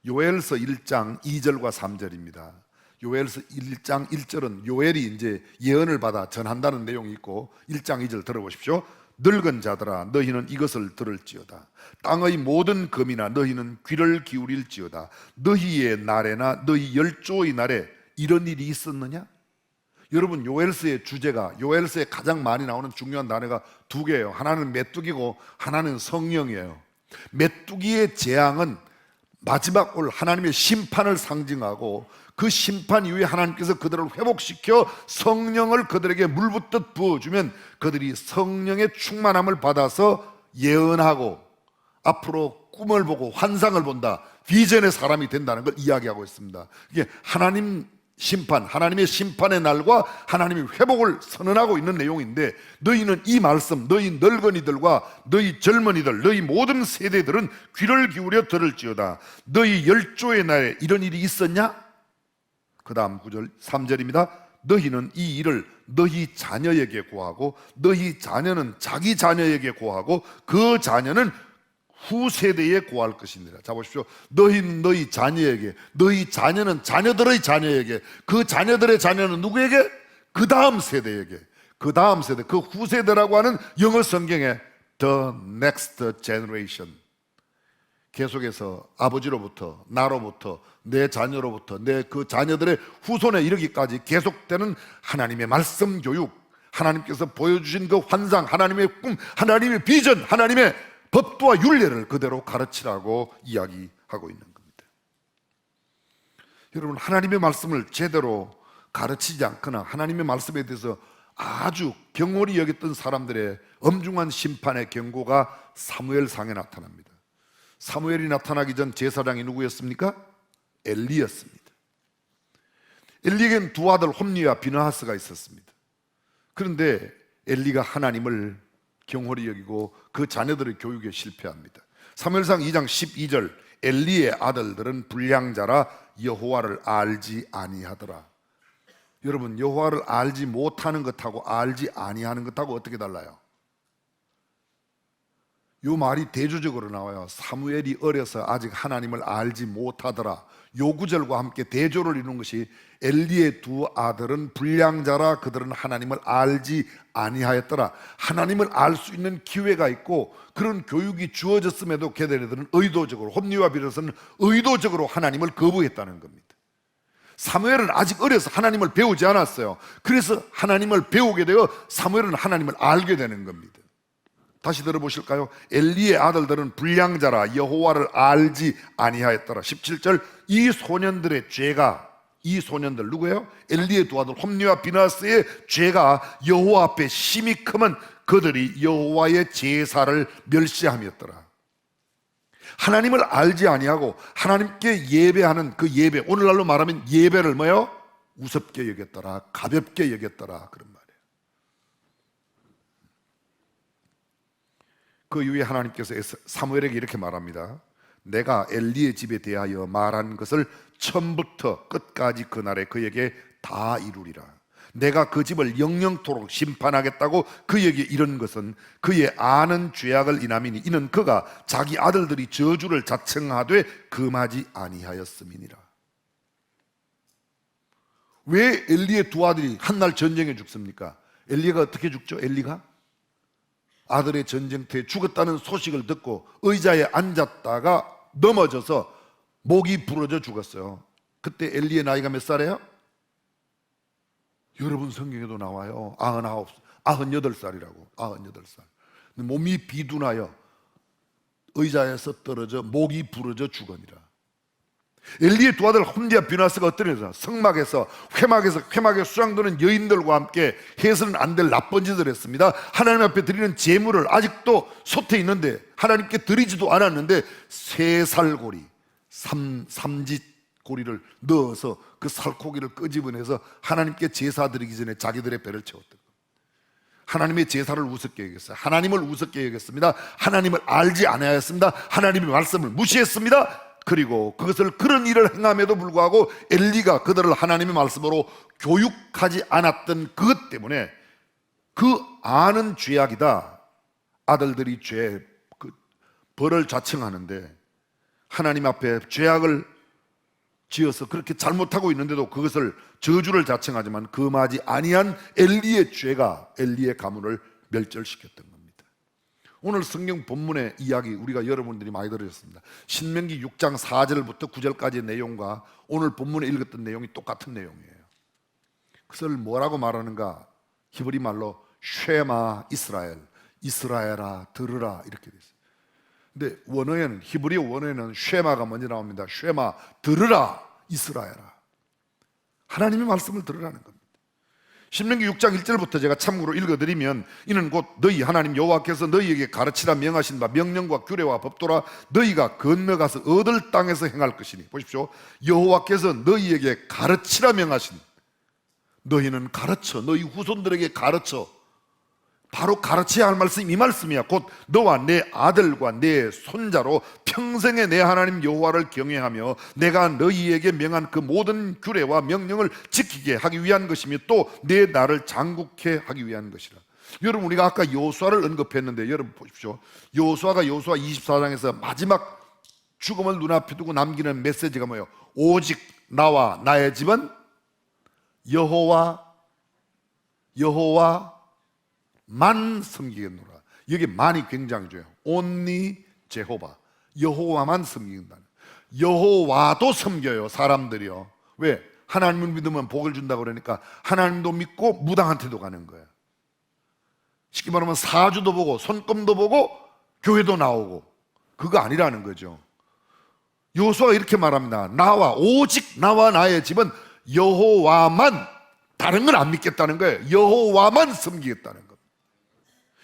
요엘서 1장 2절과 3절입니다. 요엘서 1장 1절은 요엘이 이제 예언을 받아 전한다는 내용이 있고 1장 2절 들어보십시오. 늙은 자들아 너희는 이것을 들을지어다. 땅의 모든 검이나 너희는 귀를 기울일지어다. 너희의 날에나 너희 열조의 날에 이런 일이 있었느냐? 여러분, 요엘서의 주제가, 요엘서에 가장 많이 나오는 중요한 단어가 두 개예요. 하나는 메뚜기고 하나는 성령이에요. 메뚜기의 재앙은 마지막 올 하나님의 심판을 상징하고 그 심판 이후에 하나님께서 그들을 회복시켜 성령을 그들에게 물붓듯 부어주면 그들이 성령의 충만함을 받아서 예언하고 앞으로 꿈을 보고 환상을 본다, 비전의 사람이 된다는 걸 이야기하고 있습니다. 이게 하나님 심판, 하나님의 심판의 날과 하나님의 회복을 선언하고 있는 내용인데, 너희는 이 말씀, 너희 늙은이들과 너희 젊은이들, 너희 모든 세대들은 귀를 기울여 들을지어다. 너희 열조의 날에 이런 일이 있었냐? 그 다음 9절 3절입니다. 너희는 이 일을 너희 자녀에게 고하고 너희 자녀는 자기 자녀에게 고하고 그 자녀는 후세대에 고할 것이니라. 자 보십시오. 너희는 너희 자녀에게, 너희 자녀는 자녀들의 자녀에게, 그 자녀들의 자녀는 누구에게? 그 다음 세대에게. 그 다음 세대, 그 후세대라고 하는 영어 성경에 The next generation, 계속해서 아버지로부터, 나로부터, 내 자녀로부터, 내 그 자녀들의 후손에 이르기까지 계속되는 하나님의 말씀 교육, 하나님께서 보여주신 그 환상, 하나님의 꿈, 하나님의 비전, 하나님의 법도와 율례를 그대로 가르치라고 이야기하고 있는 겁니다. 여러분, 하나님의 말씀을 제대로 가르치지 않거나 하나님의 말씀에 대해서 아주 경홀히 여겼던 사람들의 엄중한 심판의 경고가 사무엘상에 나타납니다. 사무엘이 나타나기 전 제사장이 누구였습니까? 엘리였습니다. 엘리에게는 두 아들 홈니와 비느하스가 있었습니다. 그런데 엘리가 하나님을 경홀히 여기고 그 자녀들의 교육에 실패합니다. 사무엘상 2장 12절, 엘리의 아들들은 불량자라 여호와를 알지 아니하더라. 여러분, 여호와를 알지 못하는 것하고 알지 아니하는 것하고 어떻게 달라요? 이 말이 대조적으로 나와요. 사무엘이 어려서 아직 하나님을 알지 못하더라. 요 구절과 함께 대조를 이루는 것이 엘리의 두 아들은 불량자라 그들은 하나님을 알지 아니하였더라. 하나님을 알 수 있는 기회가 있고 그런 교육이 주어졌음에도 걔네들은 의도적으로, 홈니와 비롯해서는 의도적으로 하나님을 거부했다는 겁니다. 사무엘은 아직 어려서 하나님을 배우지 않았어요. 그래서 하나님을 배우게 되어 사무엘은 하나님을 알게 되는 겁니다. 다시 들어보실까요? 엘리의 아들들은 불량자라 여호와를 알지 아니하였더라. 17절, 이 소년들의 죄가, 이 소년들 누구예요? 엘리의 두 아들 홈리와 비나스의 죄가 여호와 앞에 심히 크면 그들이 여호와의 제사를 멸시함이었더라. 하나님을 알지 아니하고 하나님께 예배하는 그 예배, 오늘날로 말하면 예배를 뭐요? 우습게 여겼더라, 가볍게 여겼더라, 그런 말이에요. 그 이후에 하나님께서 사무엘에게 이렇게 말합니다. 내가 엘리의 집에 대하여 말한 것을 처음부터 끝까지 그날에 그에게 다 이루리라. 내가 그 집을 영영토록 심판하겠다고 그에게 이런 것은 그의 아는 죄악을 인함이니 이는 그가 자기 아들들이 저주를 자청하되 금하지 아니하였음이니라. 왜 엘리의 두 아들이 한날 전쟁에 죽습니까? 엘리가 어떻게 죽죠? 엘리가 아들의 전쟁터에 죽었다는 소식을 듣고 의자에 앉았다가 넘어져서 목이 부러져 죽었어요. 그때 엘리의 나이가 몇 살이에요? 여러분 성경에도 나와요. 98살이라고. 98살. 몸이 비둔하여 의자에서 떨어져 목이 부러져 죽으니라. 엘리의 두 아들 홈리와 비나스가 어떤 애들? 성막에서 회막에 수장되는 여인들과 함께 해서는 안 될 나쁜 짓을 했습니다. 하나님 앞에 드리는 제물을 아직도 솥에 있는데 하나님께 드리지도 않았는데 쇠살고리, 삼지고리를 넣어서 그 살코기를 끄집어내서 하나님께 제사 드리기 전에 자기들의 배를 채웠던 겁니다. 하나님의 제사를 우습게 여겼어요. 하나님을 우습게 여겼습니다. 하나님을 알지 않아야했습니다. 하나님의 말씀을 무시했습니다. 그리고 그것을 그런 일을 행함에도 불구하고 엘리가 그들을 하나님의 말씀으로 교육하지 않았던 그것 때문에 그 아는 죄악이다. 아들들이 그 벌을 자청하는데 하나님 앞에 죄악을 지어서 그렇게 잘못하고 있는데도 그것을 저주를 자청하지만 금하지 아니한 엘리의 죄가 엘리의 가문을 멸절시켰던 겁니다. 오늘 성경 본문의 이야기 우리가 여러분들이 많이 들으셨습니다. 신명기 6장 4절부터 9절까지의 내용과 오늘 본문에 읽었던 내용이 똑같은 내용이에요. 그것을 뭐라고 말하는가? 히브리 말로 쉐마 이스라엘, 이스라엘아 들으라 이렇게 돼 있어요. 근데 원어에는, 히브리 원어에는 쉐마가 먼저 나옵니다. 쉐마 들으라 이스라엘아. 하나님의 말씀을 들으라는 겁니다. 신명기 6장 1절부터 제가 참고로 읽어드리면 이는 곧 너희 하나님 여호와께서 너희에게 가르치라 명하신 바 명령과 규례와 법도라 너희가 건너가서 얻을 땅에서 행할 것이니. 보십시오. 여호와께서 너희에게 가르치라 명하신, 너희는 가르쳐, 너희 후손들에게 가르쳐. 바로 가르쳐야 할 말씀이 이 말씀이야. 곧 너와 내 아들과 내 손자로 평생에 내 하나님 여호와를 경외하며 내가 너희에게 명한 그 모든 규례와 명령을 지키게 하기 위한 것이며 또 내 나를 장국케 하기 위한 것이라. 여러분 우리가 아까 여호수아를 언급했는데 여러분 보십시오. 여호수아가 여호수아 24장에서 마지막 죽음을 눈앞에 두고 남기는 메시지가 뭐예요? 오직 나와 나의 집은 여호와만 섬기겠노라. 여기 만이 굉장히 중요해요. Only 제호바, 여호와만 섬긴다. 여호와도 섬겨요 사람들이요. 왜? 하나님을 믿으면 복을 준다고 그러니까 하나님도 믿고 무당한테도 가는 거예요. 쉽게 말하면 사주도 보고 손금도 보고 교회도 나오고. 그거 아니라는 거죠. 여호수아가 이렇게 말합니다. 오직 나와 나의 집은 여호와만, 다른 건 안 믿겠다는 거예요. 여호와만 섬기겠다는 겁니다.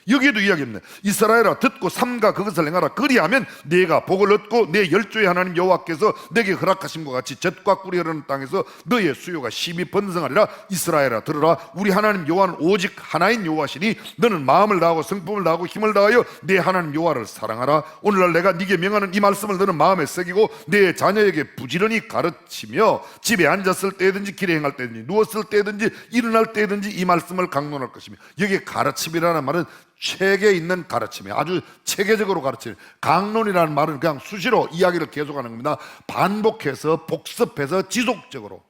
여기에도 이야기합니다. 이스라엘아 듣고 삼가 그것을 행하라. 그리하면 네가 복을 얻고 내 열조의 하나님 여호와께서 내게 허락하심과 같이 젖과 꿀이 흐르는 땅에서 너의 수요가 심히 번성하리라. 이스라엘아 들으라. 우리 하나님 여호와는 오직 하나인 여호와시니 너는 마음을 다하고 성품을 다하고 힘을 다하여 내 하나님 여호와를 사랑하라. 오늘날 내가 네게 명하는 이 말씀을 너는 마음에 새기고 내 자녀에게 부지런히 가르치며 집에 앉았을 때든지 길에 행할 때든지 누웠을 때든지 일어날 때든지 이 말씀을 강론할 것이며. 여기에 가르침이라는 말은 책에 있는 가르침이에요. 아주 체계적으로 가르치는. 강론이라는 말은 그냥 수시로 이야기를 계속하는 겁니다. 반복해서 복습해서 지속적으로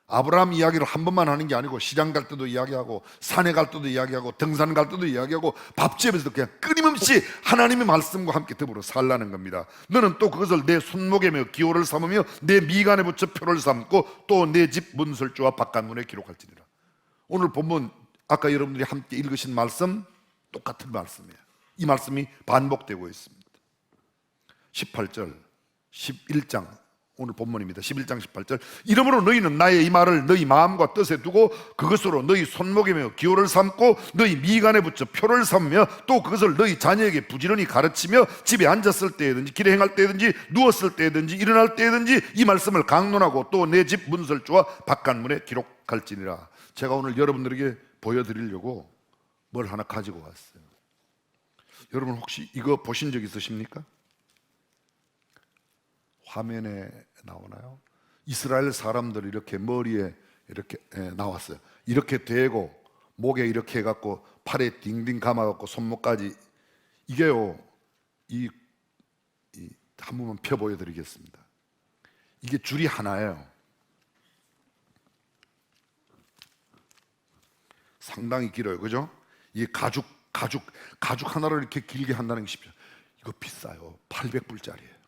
아브라함 이야기를 한 번만 하는 게 아니고 시장 갈 때도 이야기하고 산에 갈 때도 이야기하고 등산 갈 때도 이야기하고 밥집에서도 그냥 끊임없이 하나님의 말씀과 함께 더불어 살라는 겁니다. 너는 또 그것을 내 손목에 메어 기호를 삼으며 내 미간에 붙여 표를 삼고 또 내 집 문설주와 바깥문에 기록할지니라. 오늘 본문 아까 여러분들이 함께 읽으신 말씀 똑같은 말씀이에요. 이 말씀이 반복되고 있습니다. 18절 11장 오늘 본문입니다. 11장 18절 이러므로 너희는 나의 이 말을 너희 마음과 뜻에 두고 그것으로 너희 손목에 메어 기호를 삼고 너희 미간에 붙여 표를 삼으며 또 그것을 너희 자녀에게 부지런히 가르치며 집에 앉았을 때든지 길에 행할 때든지 누웠을 때든지 일어날 때든지 이 말씀을 강론하고 또 내 집 문설주와 바깥문에 기록할지니라. 제가 오늘 여러분들에게 보여드리려고 뭘 하나 가지고 왔어요. 여러분 혹시 이거 보신 적 있으십니까? 화면에 나오나요? 이스라엘 사람들 이렇게 머리에 이렇게 나왔어요. 이렇게 대고 목에 이렇게 해갖고 팔에 딩딩 감아갖고 손목까지 이게요. 한 번만 펴 보여드리겠습니다. 이게 줄이 하나예요. 상당히 길어요, 그죠? 이 가죽 하나를 이렇게 길게 한다는 게 쉽죠. 이거 비싸요. 800불짜리예요.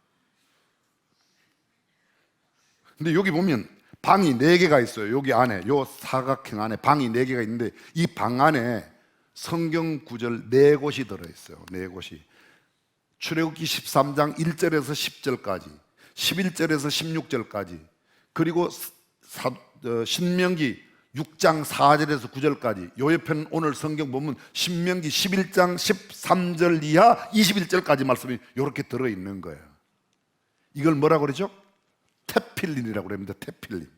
근데 여기 보면 방이 4개가 있어요. 여기 안에 요 사각형 안에 방이 4개가 있는데 이 방 안에 성경 구절 4곳이 들어있어요. 4곳이 출애굽기 13장 1절에서 10절까지 11절에서 16절까지 그리고 신명기 6장 4절에서 9절까지 요 옆에는 오늘 성경 보면 신명기 11장 13절 이하 21절까지 말씀이 이렇게 들어있는 거예요. 이걸 뭐라고 그러죠? 테필린이라고 그럽니다. 테필린.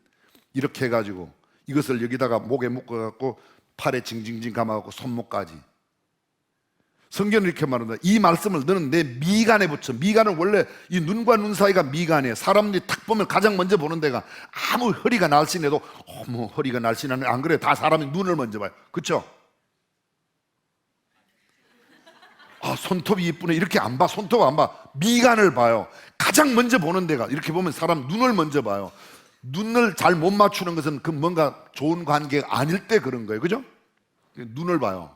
이렇게 해가지고 이것을 여기다가 목에 묶어갖고 팔에 징징징 감아갖고 손목까지. 성경은 이렇게 말합니다. 이 말씀을 너는 내 미간에 붙여. 미간은 원래 이 눈과 눈 사이가 미간이에요. 사람들이 탁 보면 가장 먼저 보는 데가 아무 허리가 날씬해도 어머 허리가 날씬하네. 안 그래요? 다 사람이 눈을 먼저 봐요. 그렇죠? 아, 손톱이 이쁘네. 이렇게 안 봐. 손톱 안 봐. 미간을 봐요. 가장 먼저 보는 데가 이렇게 보면 사람 눈을 먼저 봐요. 눈을 잘 못 맞추는 것은 그 뭔가 좋은 관계가 아닐 때 그런 거예요. 그죠? 눈을 봐요.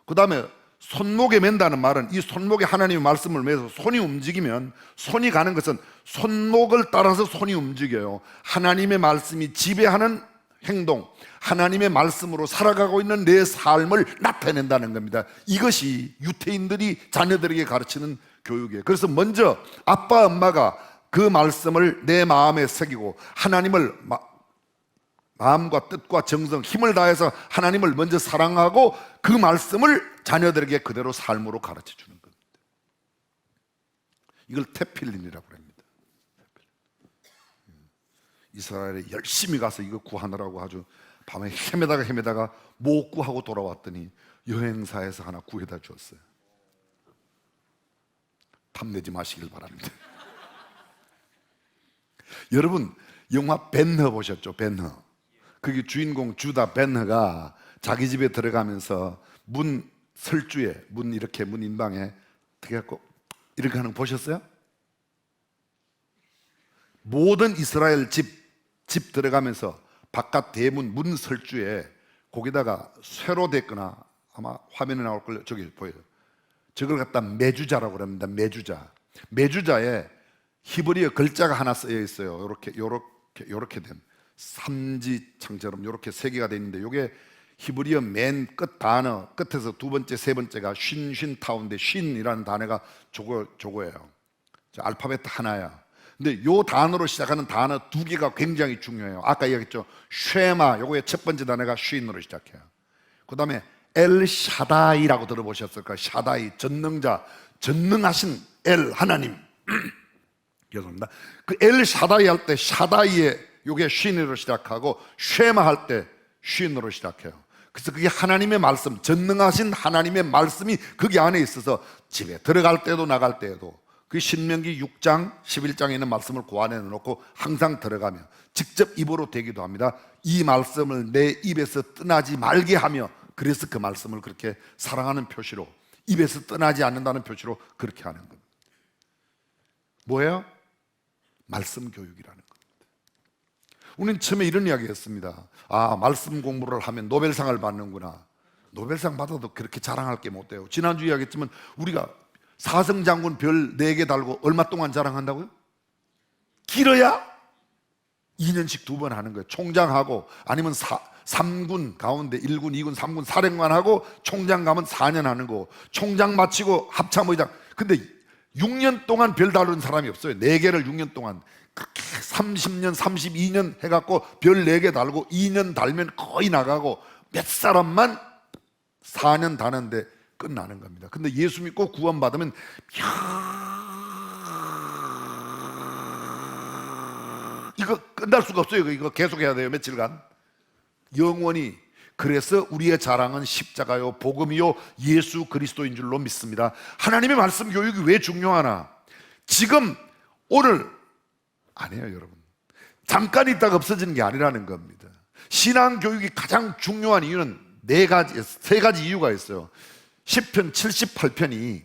그 다음에 손목에 맨다는 말은 이 손목에 하나님의 말씀을 매서 손이 움직이면 손이 가는 것은 손목을 따라서 손이 움직여요. 하나님의 말씀이 지배하는 행동, 하나님의 말씀으로 살아가고 있는 내 삶을 나타낸다는 겁니다. 이것이 유태인들이 자녀들에게 가르치는 교육이에요. 그래서 먼저 아빠 엄마가 그 말씀을 내 마음에 새기고 하나님을 마음과 뜻과 정성, 힘을 다해서 하나님을 먼저 사랑하고 그 말씀을 자녀들에게 그대로 삶으로 가르쳐 주는 겁니다. 이걸 테필린이라고 합니다. 이스라엘에 열심히 가서 이거 구하느라고 아주 밤에 헤매다가 못 구하고 돌아왔더니 여행사에서 하나 구해다 줬어요. 탐내지 마시길 바랍니다. 여러분 영화 벤허 보셨죠? 벤허. 그게 주인공 주다 벤허가 자기 집에 들어가면서 문 설주에 문 인방에 들어가고 이렇게 하는 거 보셨어요? 모든 이스라엘 집 들어가면서 바깥 대문 문 설주에 거기다가 쇠로 됐거나 아마 화면에 나올 걸요. 저기 보여요. 저걸 갖다 메주자라고 합니다. 메주자에 히브리어 글자가 하나 쓰여 있어요. 요렇게 된 삼지창처럼 요렇게 3개가 돼 있는데 요게 히브리어 맨 끝 단어 끝에서 2번째, 3번째가 쉰타운데 쉰이라는 단어가 저거예요. 알파벳 하나야. 근데 요 단어로 시작하는 단어 2개가 굉장히 중요해요. 아까 얘기했죠. 쉐마 요거의 첫 번째 단어가 쉰으로 시작해요. 그 다음에 엘 샤다이라고 들어보셨을까요? 샤다이, 전능자, 전능하신 엘 하나님. 죄송합니다. 그 엘 샤다이 할 때 샤다이에 요게 쉰으로 시작하고 쉐마 할 때 쉰으로 시작해요. 그래서 그게 하나님의 말씀, 전능하신 하나님의 말씀이 거기 안에 있어서 집에 들어갈 때도 나갈 때에도 그 신명기 6장 11장에 있는 말씀을 고안해 놓고 항상 들어가며 직접 입으로 대기도 합니다. 이 말씀을 내 입에서 떠나지 말게 하며 그래서 그 말씀을 그렇게 사랑하는 표시로 입에서 떠나지 않는다는 표시로 그렇게 하는 겁니다. 뭐예요? 말씀 교육이라는 겁니다. 우리는 처음에 이런 이야기 했습니다. 아, 말씀 공부를 하면 노벨상을 받는구나. 노벨상 받아도 그렇게 자랑할 게 못 돼요. 지난주 이야기했지만 우리가 사성장군 별 4개 달고 얼마 동안 자랑한다고요? 길어야 2년씩 2번 하는 거예요. 총장하고 아니면 3군 가운데 1군, 2군, 3군 사령관하고 총장 가면 4년 하는 거. 총장 마치고 합참의장. 근데 6년 동안 별 다루는 사람이 없어요. 4개를 6년 동안. 그렇게 30년, 32년 해갖고 별 4개 달고 2년 달면 거의 나가고 몇 사람만 4년 다는데 끝나는 겁니다. 근데 예수 믿고 구원받으면 이거 끝날 수가 없어요. 이거 계속 해야 돼요. 며칠간 영원히. 그래서 우리의 자랑은 십자가요, 복음이요, 예수 그리스도인 줄로 믿습니다. 하나님의 말씀 교육이 왜 중요하나? 지금 오늘 아니에요, 여러분. 잠깐 있다가 없어지는 게 아니라는 겁니다. 신앙 교육이 가장 중요한 이유는 3가지 이유가 있어요. 시편 78편이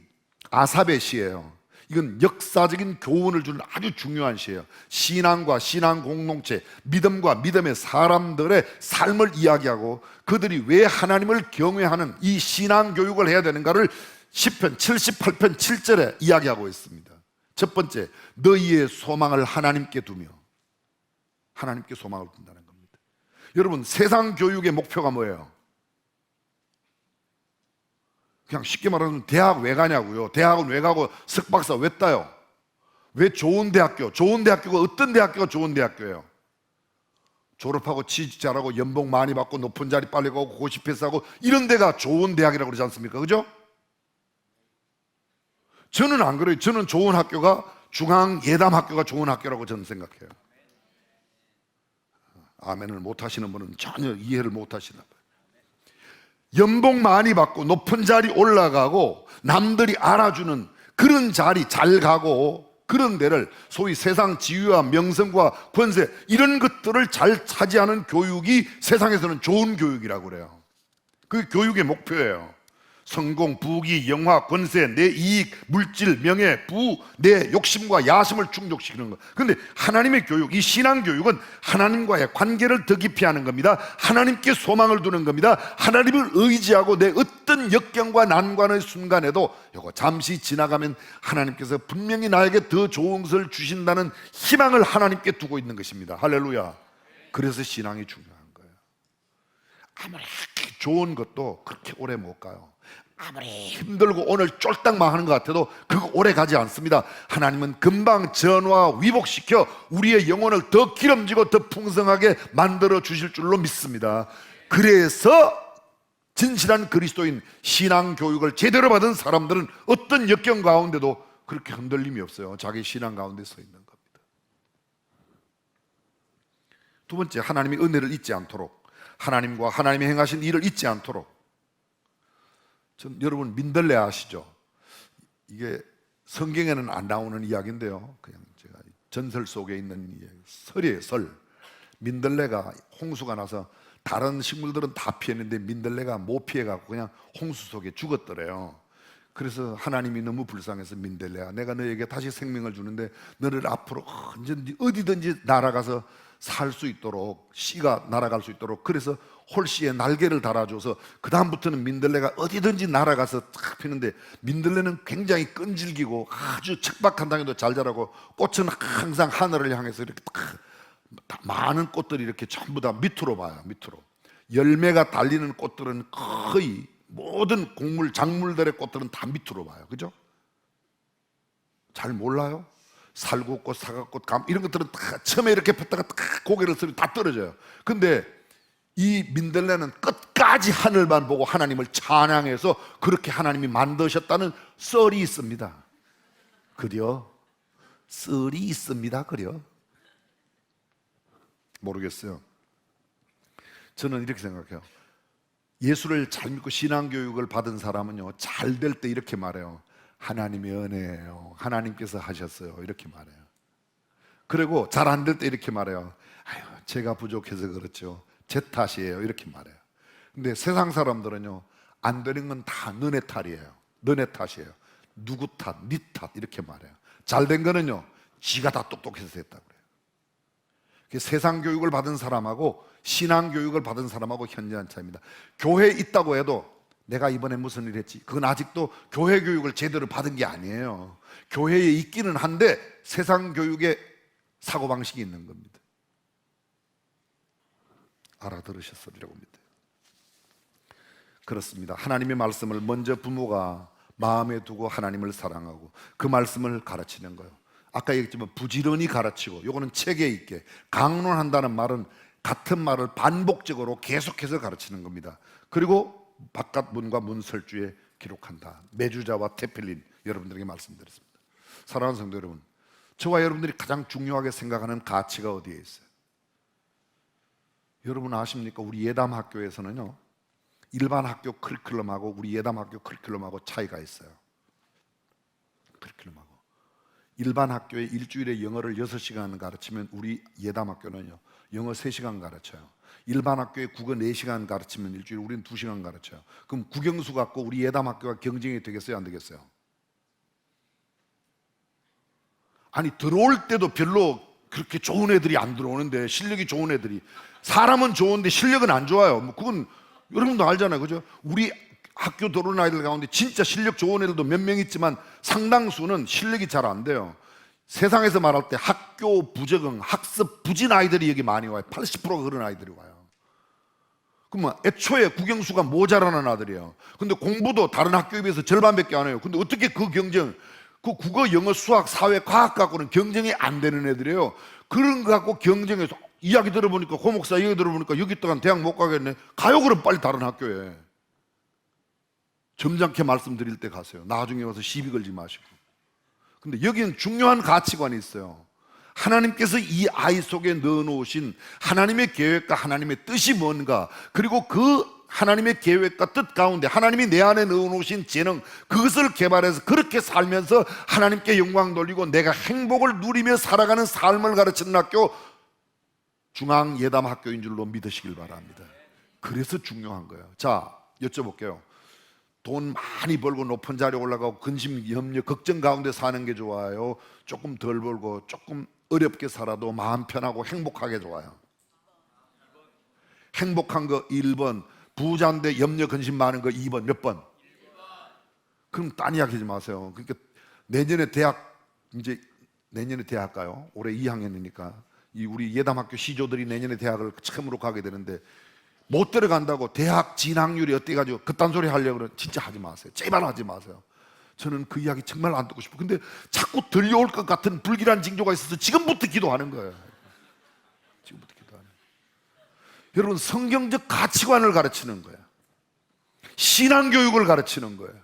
아삽의 시예요. 이건 역사적인 교훈을 주는 아주 중요한 시예요. 신앙과 신앙 공동체, 믿음과 믿음의 사람들의 삶을 이야기하고 그들이 왜 하나님을 경외하는 이 신앙 교육을 해야 되는가를 시편 78편 7절에 이야기하고 있습니다. 첫 번째, 너희의 소망을 하나님께 두며, 하나님께 소망을 둔다는 겁니다. 여러분, 세상 교육의 목표가 뭐예요? 그냥 쉽게 말하면 대학 왜 가냐고요. 대학은 왜 가고 석박사 왜 따요? 왜 좋은 대학교? 좋은 대학교가 어떤 대학교가 좋은 대학교예요? 졸업하고 취직 잘하고 연봉 많이 받고 높은 자리 빨리 가고 고시 패스하고 이런 데가 좋은 대학이라고 그러지 않습니까? 그죠? 저는 안 그래요. 저는 좋은 학교가 중앙예담학교가 좋은 학교라고 저는 생각해요. 아멘을 못 하시는 분은 전혀 이해를 못 하시나 봐요. 연봉 많이 받고 높은 자리 올라가고 남들이 알아주는 그런 자리 잘 가고 그런 데를 소위 세상 지위와 명성과 권세 이런 것들을 잘 차지하는 교육이 세상에서는 좋은 교육이라고 그래요. 그게 교육의 목표예요. 성공, 부귀, 영화, 권세, 내 이익, 물질, 명예, 부, 내 욕심과 야심을 충족시키는 것. 그런데 하나님의 교육, 이 신앙 교육은 하나님과의 관계를 더 깊이 하는 겁니다. 하나님께 소망을 두는 겁니다. 하나님을 의지하고 내 어떤 역경과 난관의 순간에도 이거 잠시 지나가면 하나님께서 분명히 나에게 더 좋은 것을 주신다는 희망을 하나님께 두고 있는 것입니다. 할렐루야. 그래서 신앙이 중요한 거예요. 아무리 좋은 것도 그렇게 오래 못 가요. 아무리 힘들고 오늘 쫄딱 망하는 것 같아도 그거 오래 가지 않습니다. 하나님은 금방 전화 위복시켜 우리의 영혼을 더 기름지고 더 풍성하게 만들어 주실 줄로 믿습니다. 그래서 진실한 그리스도인 신앙 교육을 제대로 받은 사람들은 어떤 역경 가운데도 그렇게 흔들림이 없어요. 자기 신앙 가운데 서 있는 겁니다. 두 번째, 하나님의 은혜를 잊지 않도록, 하나님과 하나님이 행하신 일을 잊지 않도록. 여러분 민들레 아시죠? 이게 성경에는 안 나오는 이야기인데요, 그냥 제가 전설 속에 있는 이야기, 설이에요. 설. 민들레가 홍수가 나서 다른 식물들은 다 피했는데 민들레가 못 피해갖고 그냥 홍수 속에 죽었더래요. 그래서 하나님이 너무 불쌍해서 민들레야, 내가 너에게 다시 생명을 주는데 너를 앞으로 언제든지 어디든지 날아가서 살 수 있도록, 씨가 날아갈 수 있도록, 그래서 홀씨에 날개를 달아줘서 그 다음부터는 민들레가 어디든지 날아가서 탁 피는데, 민들레는 굉장히 끈질기고 아주 척박한 땅에도 잘 자라고 꽃은 항상 하늘을 향해서 이렇게 딱 많은 꽃들이 이렇게 전부 다 밑으로 봐요. 밑으로. 열매가 달리는 꽃들은 거의 모든 곡물, 작물들의 꽃들은 다 밑으로 봐요. 그죠? 잘 몰라요? 살구꽃, 사과꽃, 감 이런 것들은 다 처음에 이렇게 폈다가 딱 고개를 들면 다 떨어져요. 근데 이 민들레는 끝까지 하늘만 보고 하나님을 찬양해서 그렇게 하나님이 만드셨다는 썰이 있습니다. 그래요? 썰이 있습니다. 그래요? 모르겠어요. 저는 이렇게 생각해요. 예수를 잘 믿고 신앙교육을 받은 사람은요, 잘 될 때 이렇게 말해요. 하나님의 은혜예요. 하나님께서 하셨어요. 이렇게 말해요. 그리고 잘 안 될 때 이렇게 말해요. 아유, 제가 부족해서 그렇죠. 제 탓이에요. 이렇게 말해요. 근데 세상 사람들은요, 안 되는 건 다 너네 탓이에요. 너네 탓이에요. 누구 탓, 네 탓 이렇게 말해요. 잘 된 거는요, 지가 다 똑똑해서 됐다고 그래요. 세상 교육을 받은 사람하고 신앙 교육을 받은 사람하고 현저한 차이입니다. 교회에 있다고 해도 내가 이번에 무슨 일 했지, 그건 아직도 교회 교육을 제대로 받은 게 아니에요. 교회에 있기는 한데 세상 교육의 사고방식이 있는 겁니다. 알아들으셨으리라고 믿어요. 그렇습니다. 하나님의 말씀을 먼저 부모가 마음에 두고 하나님을 사랑하고 그 말씀을 가르치는 거예요. 아까 얘기했지만 부지런히 가르치고, 요거는 책에 있게, 강론한다는 말은 같은 말을 반복적으로 계속해서 가르치는 겁니다. 그리고 바깥 문과 문설주에 기록한다. 메주자와 테필린, 여러분들에게 말씀드렸습니다. 사랑하는 성도 여러분, 저와 여러분들이 가장 중요하게 생각하는 가치가 어디에 있어요? 여러분 아십니까? 우리 예담 학교에서는요, 일반 학교 커리큘럼하고 우리 예담 학교 커리큘럼하고 차이가 있어요. 커리큘럼하고 일반 학교에 일주일에 영어를 6시간 가르치면 우리 예담 학교는요, 영어 3시간 가르쳐요. 일반 학교에 국어 4시간 가르치면 일주일에 우리는 2시간 가르쳐요. 그럼 국영수 갖고 우리 예담 학교가 경쟁이 되겠어요, 안 되겠어요? 아니, 들어올 때도 별로 그렇게 좋은 애들이 안 들어오는데, 실력이 좋은 애들이, 사람은 좋은데 실력은 안 좋아요. 뭐 그건 여러분도 알잖아요, 그죠? 우리 학교 들어온 아이들 가운데 진짜 실력 좋은 애들도 몇 명 있지만 상당수는 실력이 잘 안 돼요. 세상에서 말할 때 학교 부적응, 학습 부진 아이들이 여기 많이 와요. 80%가 그런 아이들이 와요. 그러면 애초에 국영수가 모자라는 아들이에요. 근데 공부도 다른 학교에 비해서 절반밖에 안 해요. 근데 어떻게 그 경쟁, 그 국어, 영어, 수학, 사회, 과학 갖고는 경쟁이 안 되는 애들이에요. 그런 거 갖고 경쟁해서 이야기 들어보니까, 고목사 이야기 들어보니까 여기 있다간 대학 못 가겠네. 가요, 그럼 빨리 다른 학교에. 점잖게 말씀드릴 때 가세요. 나중에 와서 시비 걸지 마시고. 근데 여기는 중요한 가치관이 있어요. 하나님께서 이 아이 속에 넣어놓으신 하나님의 계획과 하나님의 뜻이 뭔가, 그리고 그 하나님의 계획과 뜻 가운데 하나님이 내 안에 넣어놓으신 재능, 그것을 개발해서 그렇게 살면서 하나님께 영광 돌리고 내가 행복을 누리며 살아가는 삶을 가르치는 학교, 중앙예담학교인 줄로 믿으시길 바랍니다. 그래서 중요한 거예요. 자, 여쭤볼게요. 돈 많이 벌고 높은 자리에 올라가고 근심, 염려, 걱정 가운데 사는 게 좋아요? 조금 덜 벌고 조금 어렵게 살아도 마음 편하고 행복하게 좋아요? 행복한 거 1번, 부자인데 염려, 근심 많은 거 2번, 몇 번? 그럼 딴 이야기 하지 마세요. 그러니까 내년에 대학, 이제 내년에 대학 가요. 올해 2학년이니까 이 우리 예담학교 시조들이 내년에 대학을 처음으로 가게 되는데, 못 들어간다고 대학 진학률이 어때 가지고 그딴 소리 하려고 그러면 진짜 하지 마세요. 제발 하지 마세요. 저는 그 이야기 정말 안 듣고 싶어요. 근데 자꾸 들려올 것 같은 불길한 징조가 있어서 지금부터 기도하는 거예요. 지금부터 기도하는 거예요. 여러분, 성경적 가치관을 가르치는 거예요. 신앙교육을 가르치는 거예요.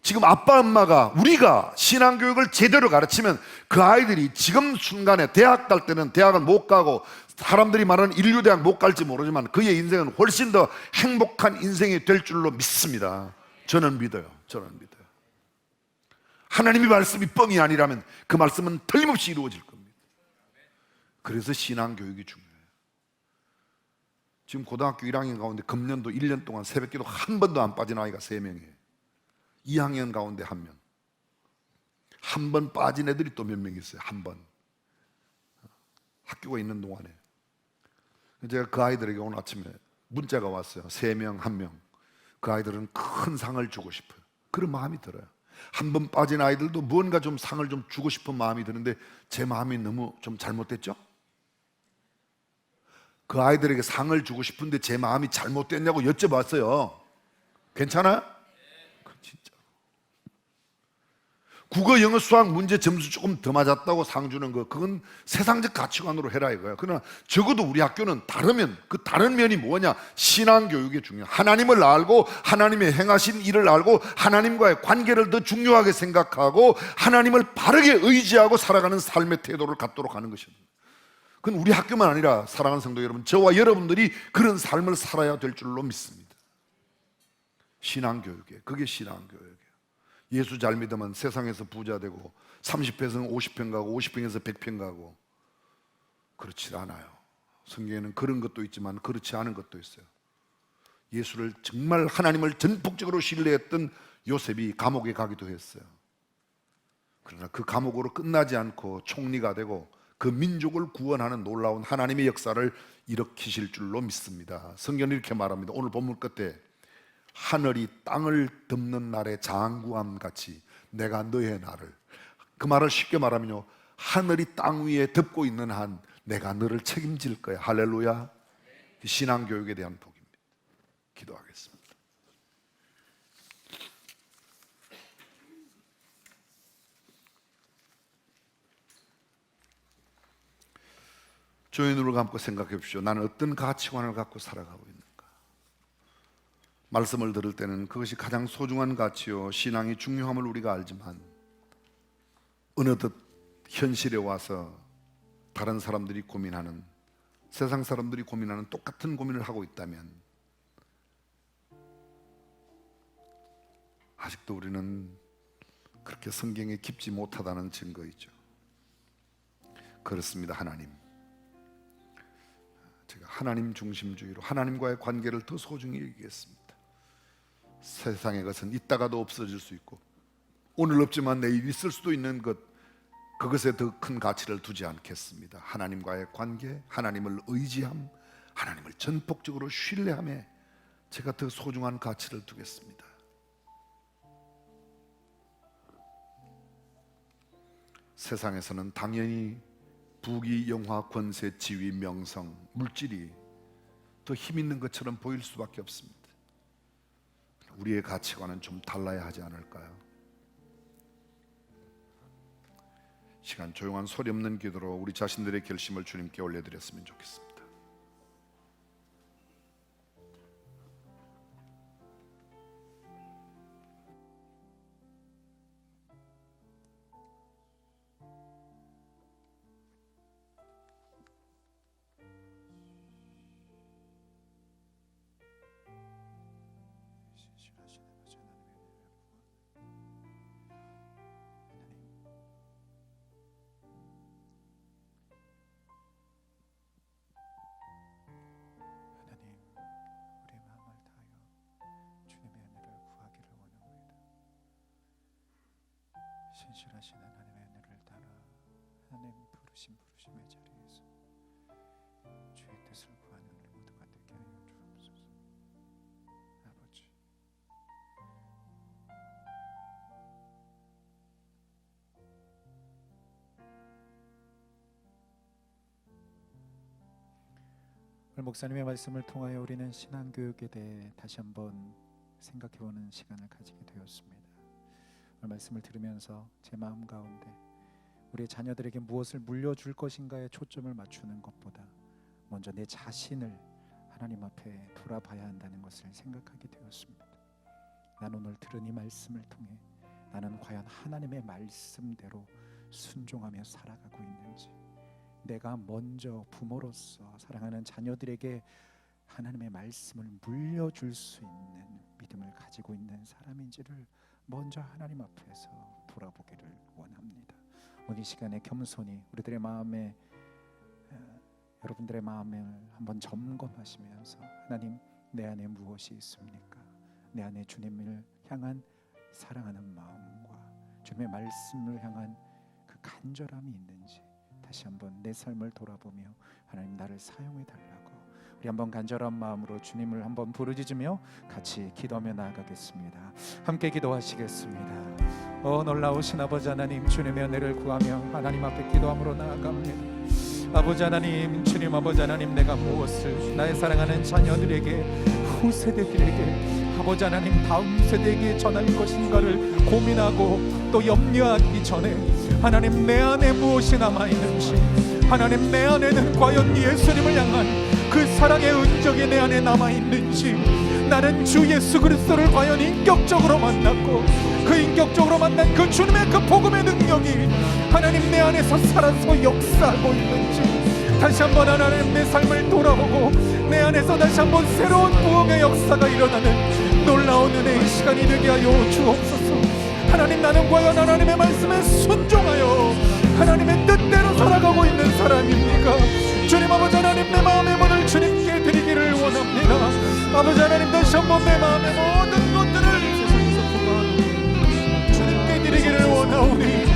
지금 아빠 엄마가, 우리가 신앙교육을 제대로 가르치면 그 아이들이 지금 순간에 대학 갈 때는 대학을 못 가고 사람들이 말하는 인류대학 못 갈지 모르지만 그의 인생은 훨씬 더 행복한 인생이 될 줄로 믿습니다. 저는 믿어요. 저는 믿어요. 하나님의 말씀이 뻥이 아니라면 그 말씀은 틀림없이 이루어질 겁니다. 그래서 신앙교육이 중요해요. 지금 고등학교 1학년 가운데 금년도 1년 동안 새벽기도 한 번도 안 빠진 아이가 3명이에요. 2학년 가운데 1명. 한 번 빠진 애들이 또 몇 명 있어요. 한 번. 학교가 있는 동안에. 제가 그 아이들에게 오늘 아침에 문자가 왔어요. 3명, 1명. 그 아이들은 큰 상을 주고 싶어요. 그런 마음이 들어요. 한 번 빠진 아이들도 뭔가 좀 상을 좀 주고 싶은 마음이 드는데 제 마음이 너무 좀 잘못됐죠? 그 아이들에게 상을 주고 싶은데 제 마음이 잘못됐냐고 여쭤봤어요. 괜찮아요? 진짜. 국어, 영어, 수학 문제 점수 조금 더 맞았다고 상 주는 거, 그건 세상적 가치관으로 해라 이거예요. 그러나 적어도 우리 학교는 다르면, 그 다른 면이 뭐냐? 신앙교육이 중요해요. 하나님을 알고 하나님의 행하신 일을 알고 하나님과의 관계를 더 중요하게 생각하고 하나님을 바르게 의지하고 살아가는 삶의 태도를 갖도록 하는 것입니다. 그건 우리 학교만 아니라 사랑하는 성도 여러분, 저와 여러분들이 그런 삶을 살아야 될 줄로 믿습니다. 신앙교육이에요. 그게 신앙교육이에요. 예수 잘 믿으면 세상에서 부자 되고 30평에서 50평 가고 50평에서 100평 가고, 그렇지 않아요. 성경에는 그런 것도 있지만 그렇지 않은 것도 있어요. 예수를 정말 하나님을 전폭적으로 신뢰했던 요셉이 감옥에 가기도 했어요. 그러나 그 감옥으로 끝나지 않고 총리가 되고 그 민족을 구원하는 놀라운 하나님의 역사를 일으키실 줄로 믿습니다. 성경은 이렇게 말합니다. 오늘 본문 끝에 하늘이 땅을 덮는 날의 장구함 같이 내가 너의 날을, 그 말을 쉽게 말하면요, 하늘이 땅 위에 덮고 있는 한 내가 너를 책임질 거야. 할렐루야. 신앙교육에 대한 복입니다. 기도하겠습니다. 주의 눈을 감고 생각해 보십시오. 나는 어떤 가치관을 갖고 살아가고 있는가? 말씀을 들을 때는 그것이 가장 소중한 가치요, 신앙이 중요함을 우리가 알지만 어느덧 현실에 와서 다른 사람들이 고민하는, 세상 사람들이 고민하는 똑같은 고민을 하고 있다면 아직도 우리는 그렇게 성경에 깊지 못하다는 증거이죠. 그렇습니다. 하나님, 제가 하나님 중심주의로 하나님과의 관계를 더 소중히 여기겠습니다. 세상의 것은 있다가도 없어질 수 있고 오늘 없지만 내일 있을 수도 있는 것, 그것에 더 큰 가치를 두지 않겠습니다. 하나님과의 관계, 하나님을 의지함, 하나님을 전폭적으로 신뢰함에 제가 더 소중한 가치를 두겠습니다. 세상에서는 당연히 부귀, 영화, 권세, 지위, 명성, 물질이 더 힘 있는 것처럼 보일 수밖에 없습니다. 우리의 가치관은 좀 달라야 하지 않을까요? 시간 조용한 소리 없는 기도로 우리 자신들의 결심을 주님께 올려드렸으면 좋겠습니다. 신실하신 하나님의 은혜를 따라 하나님 부르심의 자리에서 주의 뜻을 구하는 우리 모두가 되게 하여 주옵소서. 아버지, 오늘 목사님의 말씀을 통하여 우리는 신앙교육에 대해 다시 한번 생각해보는 시간을 가지게 되었습니다. 오늘 말씀을 들으면서 제 마음 가운데 우리의 자녀들에게 무엇을 물려줄 것인가에 초점을 맞추는 것보다 먼저 내 자신을 하나님 앞에 돌아봐야 한다는 것을 생각하게 되었습니다. 난 오늘 들은 이 말씀을 통해 나는 과연 하나님의 말씀대로 순종하며 살아가고 있는지, 내가 먼저 부모로서 사랑하는 자녀들에게 하나님의 말씀을 물려줄 수 있는 믿음을 가지고 있는 사람인지를 먼저 하나님 앞에서 돌아보기를 원합니다. 오늘 이 시간에 겸손히 우리들의 마음에, 여러분들의 마음을 한번 점검하시면서 하나님, 내 안에 무엇이 있습니까? 내 안에 주님을 향한 사랑하는 마음과 주님의 말씀을 향한 그 간절함이 있는지 다시 한번 내 삶을 돌아보며 하나님, 나를 사용해 달라고 우리 한번 간절한 마음으로 주님을 한번 부르짖으며 같이 기도하며 나아가겠습니다. 함께 기도하시겠습니다. 놀라우신 아버지 하나님, 주님의 은혜를 구하며 하나님 앞에 기도함으로 나아갑니다. 아버지 하나님, 주님 아버지 하나님, 내가 무엇을 나의 사랑하는 자녀들에게, 후세대들에게, 아버지 하나님 다음 세대에게 전할 것인가를 고민하고 또 염려하기 전에 하나님, 내 안에 무엇이 남아있는지, 하나님, 내 안에는 과연 예수님을 향한 그 사랑의 은적이 내 안에 남아있는지, 나는 주 예수 그리스도를 과연 인격적으로 만났고 그 인격적으로 만난 그 주님의 그 복음의 능력이 하나님 내 안에서 살아서 역사하고 있는지 다시 한번 하나님 내 삶을 돌아보고 내 안에서 다시 한번 새로운 부흥의 역사가 일어나는 놀라운 은혜의 시간이 되게 하여 주옵소서. 하나님, 나는 과연 하나님의 말씀에 순종하여 하나님의 뜻대로 살아가고 있는 사람입니까? 주님 아버지 하나님, 내 마음의 문을 주님께 드리기를 원합니다. 아버지 하나님, 다시 한번 내 마음의 모든 것들을 주님께 드리기를 원하오니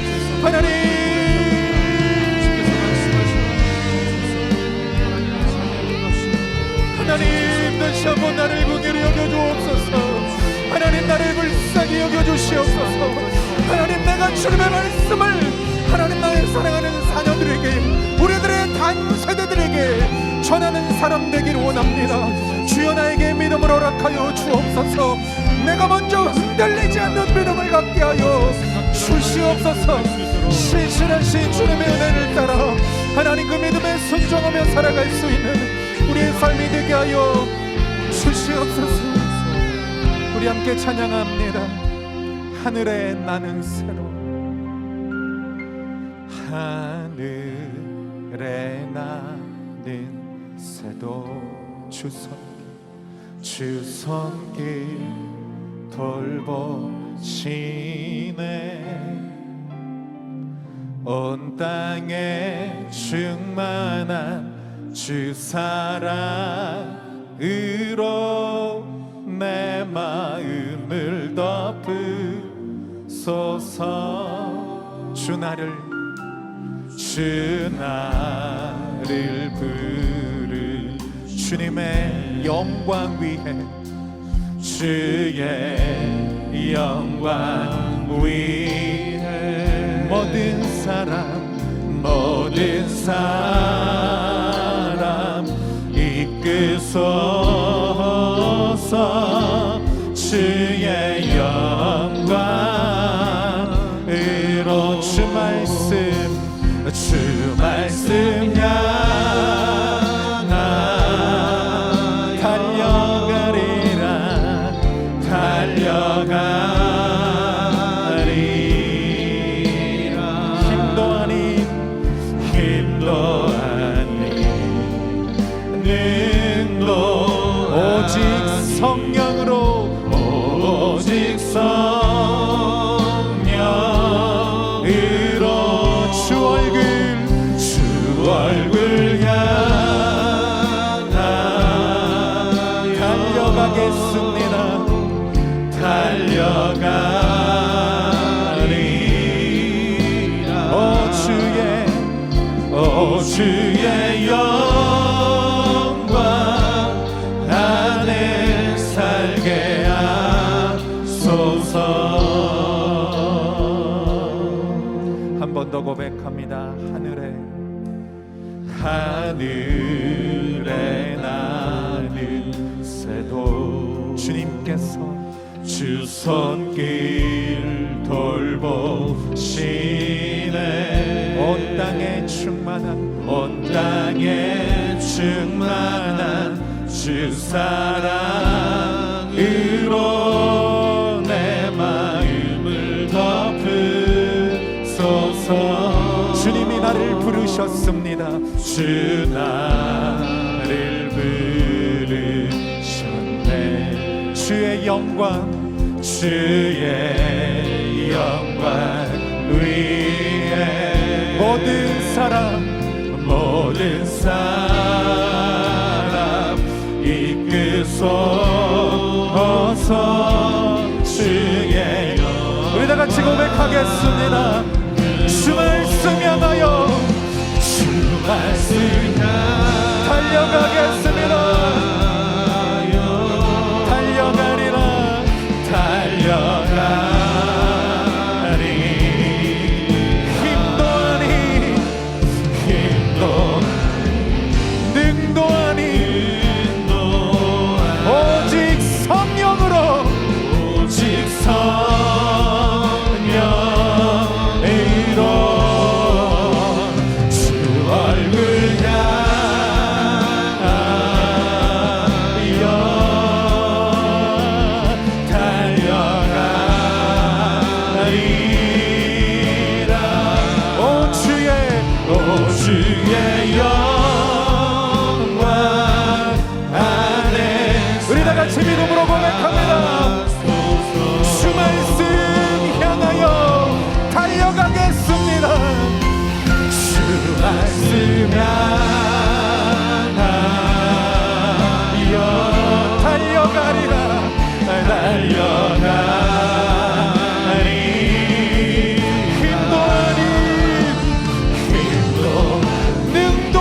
하나님, 있음을 하나님 나의 사랑하는 자녀들에게, 우리들의 다음 세대들에게 전하는 사람 되기를 원합니다. 주여 나에게 믿음을 허락하여 주옵소서. 내가 먼저 흔들리지 않는 믿음을 갖게 하여 주시옵소서. 신실하신 주님의 은혜를 따라 하나님 그 믿음에 순종하며 살아갈 수 있는 우리의 삶이 되게 하여 주시옵소서. 우리 함께 찬양합니다. 하늘에 나는 새로, 하늘에 나는 새도 주 손길 돌보시네. 온 땅에 충만한 주 사랑으로 내 마음을 덮으소서. 주 나를 부를 주님의 영광 위해, 주의 영광 위해 모든 사람 이끄소서. 주의 영광으로 주 말씀 향하여 달려가리라. 힘도 아닌 능도 오직 성령으로, 오직 성령으로 주 얼굴 향하여 달려가겠습니다. 달려가리라. 오 주의 영광 안에 살게 하소서. 한 번 더 고백합니다. 하늘에 나는 새도, 주님께서 주 손길 돌보시네. 온 땅에 충만한 주 사랑으로 내 마음을 덮으소서. 주님이 나를 부르셨습니다. 주 나를 부르셨네. 주의 영광 위에 모든 사람 이끄소서. 주의 영광. 우리 다 같이 고백하겠습니다. 주 말씀 향하여 달려가겠습니다. 달려가리라. 힘도 아닌 능도 아닌 오직 성령으로, 주의 영광 안에 우리 다 같이 믿음으로 고백합니다. 주 말씀 향하여 달려가겠습니다. 주 말씀 향하여 달려가리라. 힘도 아닌 능도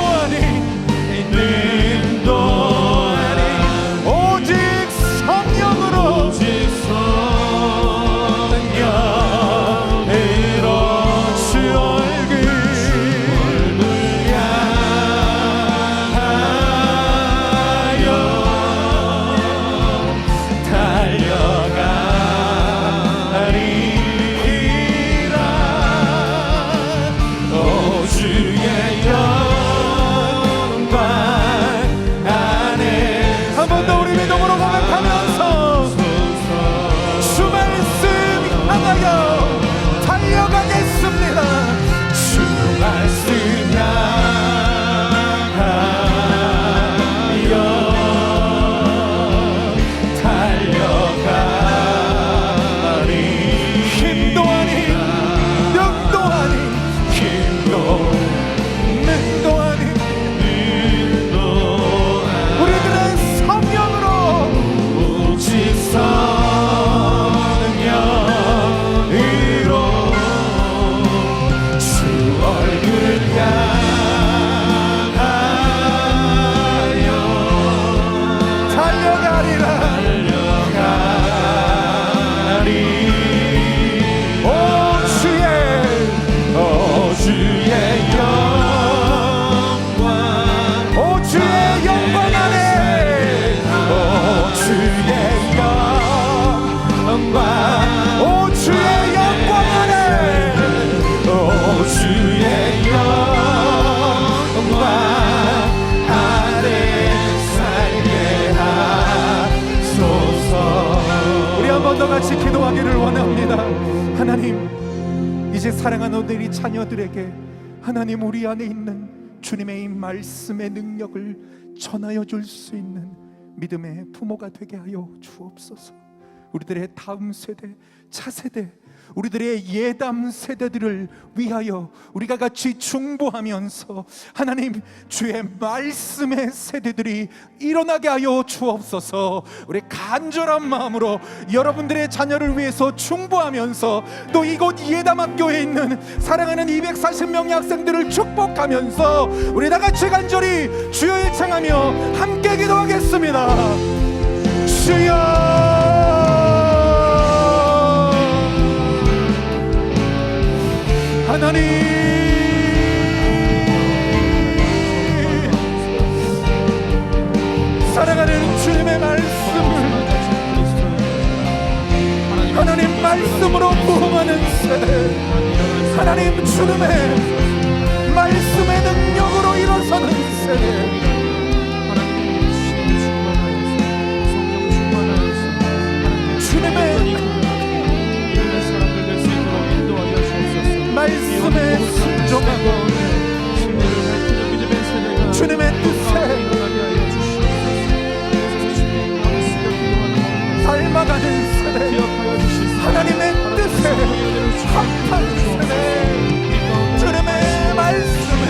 사랑하는 우리 자녀들에게 하나님 우리 안에 있는 주님의 이 말씀의 능력을 전하여 줄 수 있는 믿음의 부모가 되게 하여 주옵소서. 우리들의 다음 세대, 차세대, 우리들의 예담 세대들을 위하여 우리가 같이 중보하면서 하나님 주의 말씀의 세대들이 일어나게 하여 주옵소서. 우리 간절한 마음으로 여러분들의 자녀를 위해서 중보하면서 또 이곳 예담학교에 있는 사랑하는 240명의 학생들을 축복하면서 우리 다 같이 간절히 주여 일창하며 함께 기도하겠습니다. 주여 하나님, 사랑하는 주님의 말씀을 하나님 말씀으로 부흥하는 세대, 하나님 주님의 말씀의 능력으로 일어서는 세대, 주님의 말씀에 순종하고 주님의 뜻에 닮아가는 세대, 하나님의 뜻에 합한 세대, 주님의 말씀에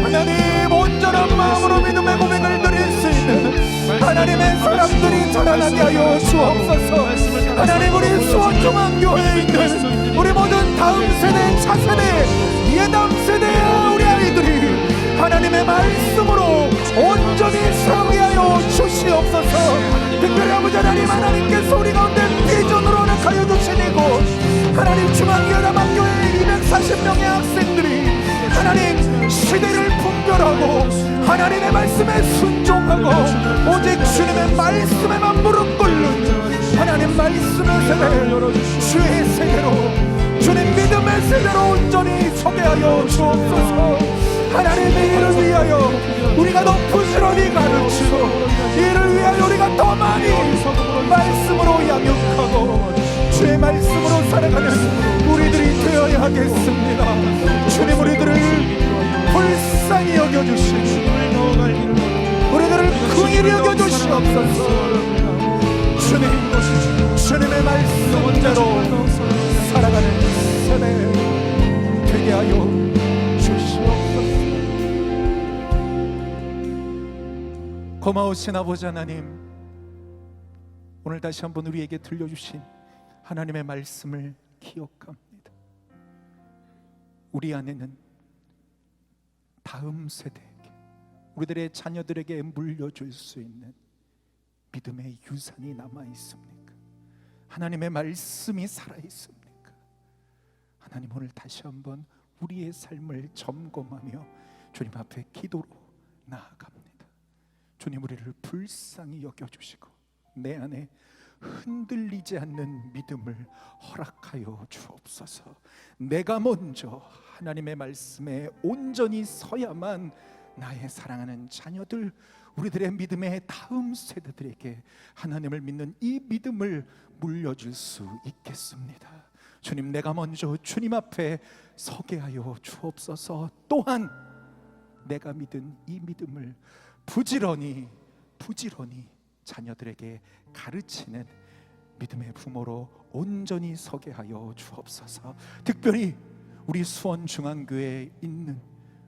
하나님 온전한 마음으로 믿음의 고백을 드릴 수 있는 하나님의 사람들이 자라나게 하여 주옵소서. 하나님 우리 수원중앙교회에 있는 우리 모든 다음 세대, 차세대, 예담 세대의 우리 아이들이 하나님의 말씀으로 온전히 서게 하여 주시옵소서. 특별히 아버지 하나님께서 우리 가운데 비전으로 허락하여 주시고 하나님 중앙예담학교의 240명의 학생들이 하나님 시대를 분별하고 하나님의 말씀에 순종하고 오직 주님의 말씀에만 무릎 꿇는 하나님 말씀의 세대, 주의 세대로, 주님 믿음의 세대로 온전히 서게 하여 주옵소서. 하나님의 일을 위하여 우리가 더 부지런히 가르치고 이를 위하여 우리가 더 많이 말씀으로 양육하고 주의 말씀으로 살아가는 우리들이 되어야 하겠습니다. 주님 우리들을 불쌍히 여겨주시고 우리들을 긍휼히 여겨주시옵소서. 주님의 말씀대로 살아가는 세대 되게 하여 주시옵소서. 고마우신 아버지 하나님, 오늘 다시 한번 우리에게 들려주신 하나님의 말씀을 기억합니다. 우리 안에는 다음 세대에게, 우리들의 자녀들에게 물려줄 수 있는 믿음의 유산이 남아 있습니까? 하나님의 말씀이 살아 있습니까? 하나님 오늘 다시 한번 우리의 삶을 점검하며 주님 앞에 기도로 나아갑니다. 주님 우리를 불쌍히 여겨주시고 내 안에 흔들리지 않는 믿음을 허락하여 주옵소서. 내가 먼저 하나님의 말씀에 온전히 서야만 나의 사랑하는 자녀들, 우리들의 믿음의 다음 세대들에게 하나님을 믿는 이 믿음을 물려줄 수 있겠습니다. 주님, 내가 먼저 주님 앞에 서게 하여 주옵소서. 또한 내가 믿은 이 믿음을 부지런히 자녀들에게 가르치는 믿음의 부모로 온전히 서게 하여 주옵소서. 특별히 우리 수원중앙교회에 있는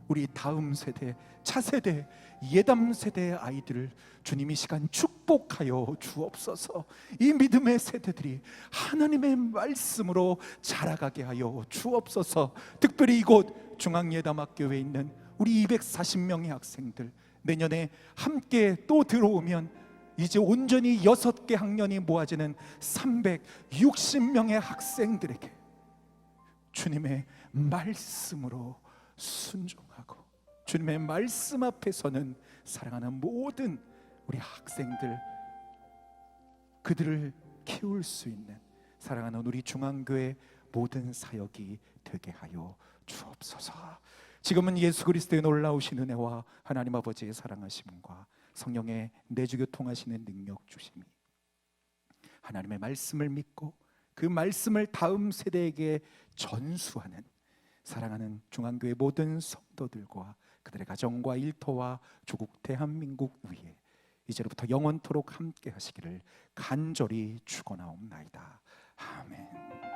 우리 다음 세대, 차세대, 예담 세대의 아이들을 주님이 시간 축복하여 주옵소서. 이 믿음의 세대들이 하나님의 말씀으로 자라가게 하여 주옵소서. 특별히 이곳 중앙예담학교에 있는 우리 240명의 학생들, 내년에 함께 또 들어오면 이제 온전히 6개 학년이 모아지는 360명의 학생들에게 주님의 말씀으로 순종하고 주님의 말씀 앞에서는 사랑하는 모든 우리 학생들, 그들을 키울 수 있는 사랑하는 우리 중앙교회 모든 사역이 되게 하여 주옵소서. 지금은 예수 그리스도의 놀라우신 은혜와 하나님 아버지의 사랑하심과 성령의 내주교통하시는 능력 주심이 하나님의 말씀을 믿고 그 말씀을 다음 세대에게 전수하는 사랑하는 중앙교회 모든 성도들과 그들의 가정과 일터와 조국 대한민국 위에 이제로부터 영원토록 함께 하시기를 간절히 축원하옵나이다. 아멘.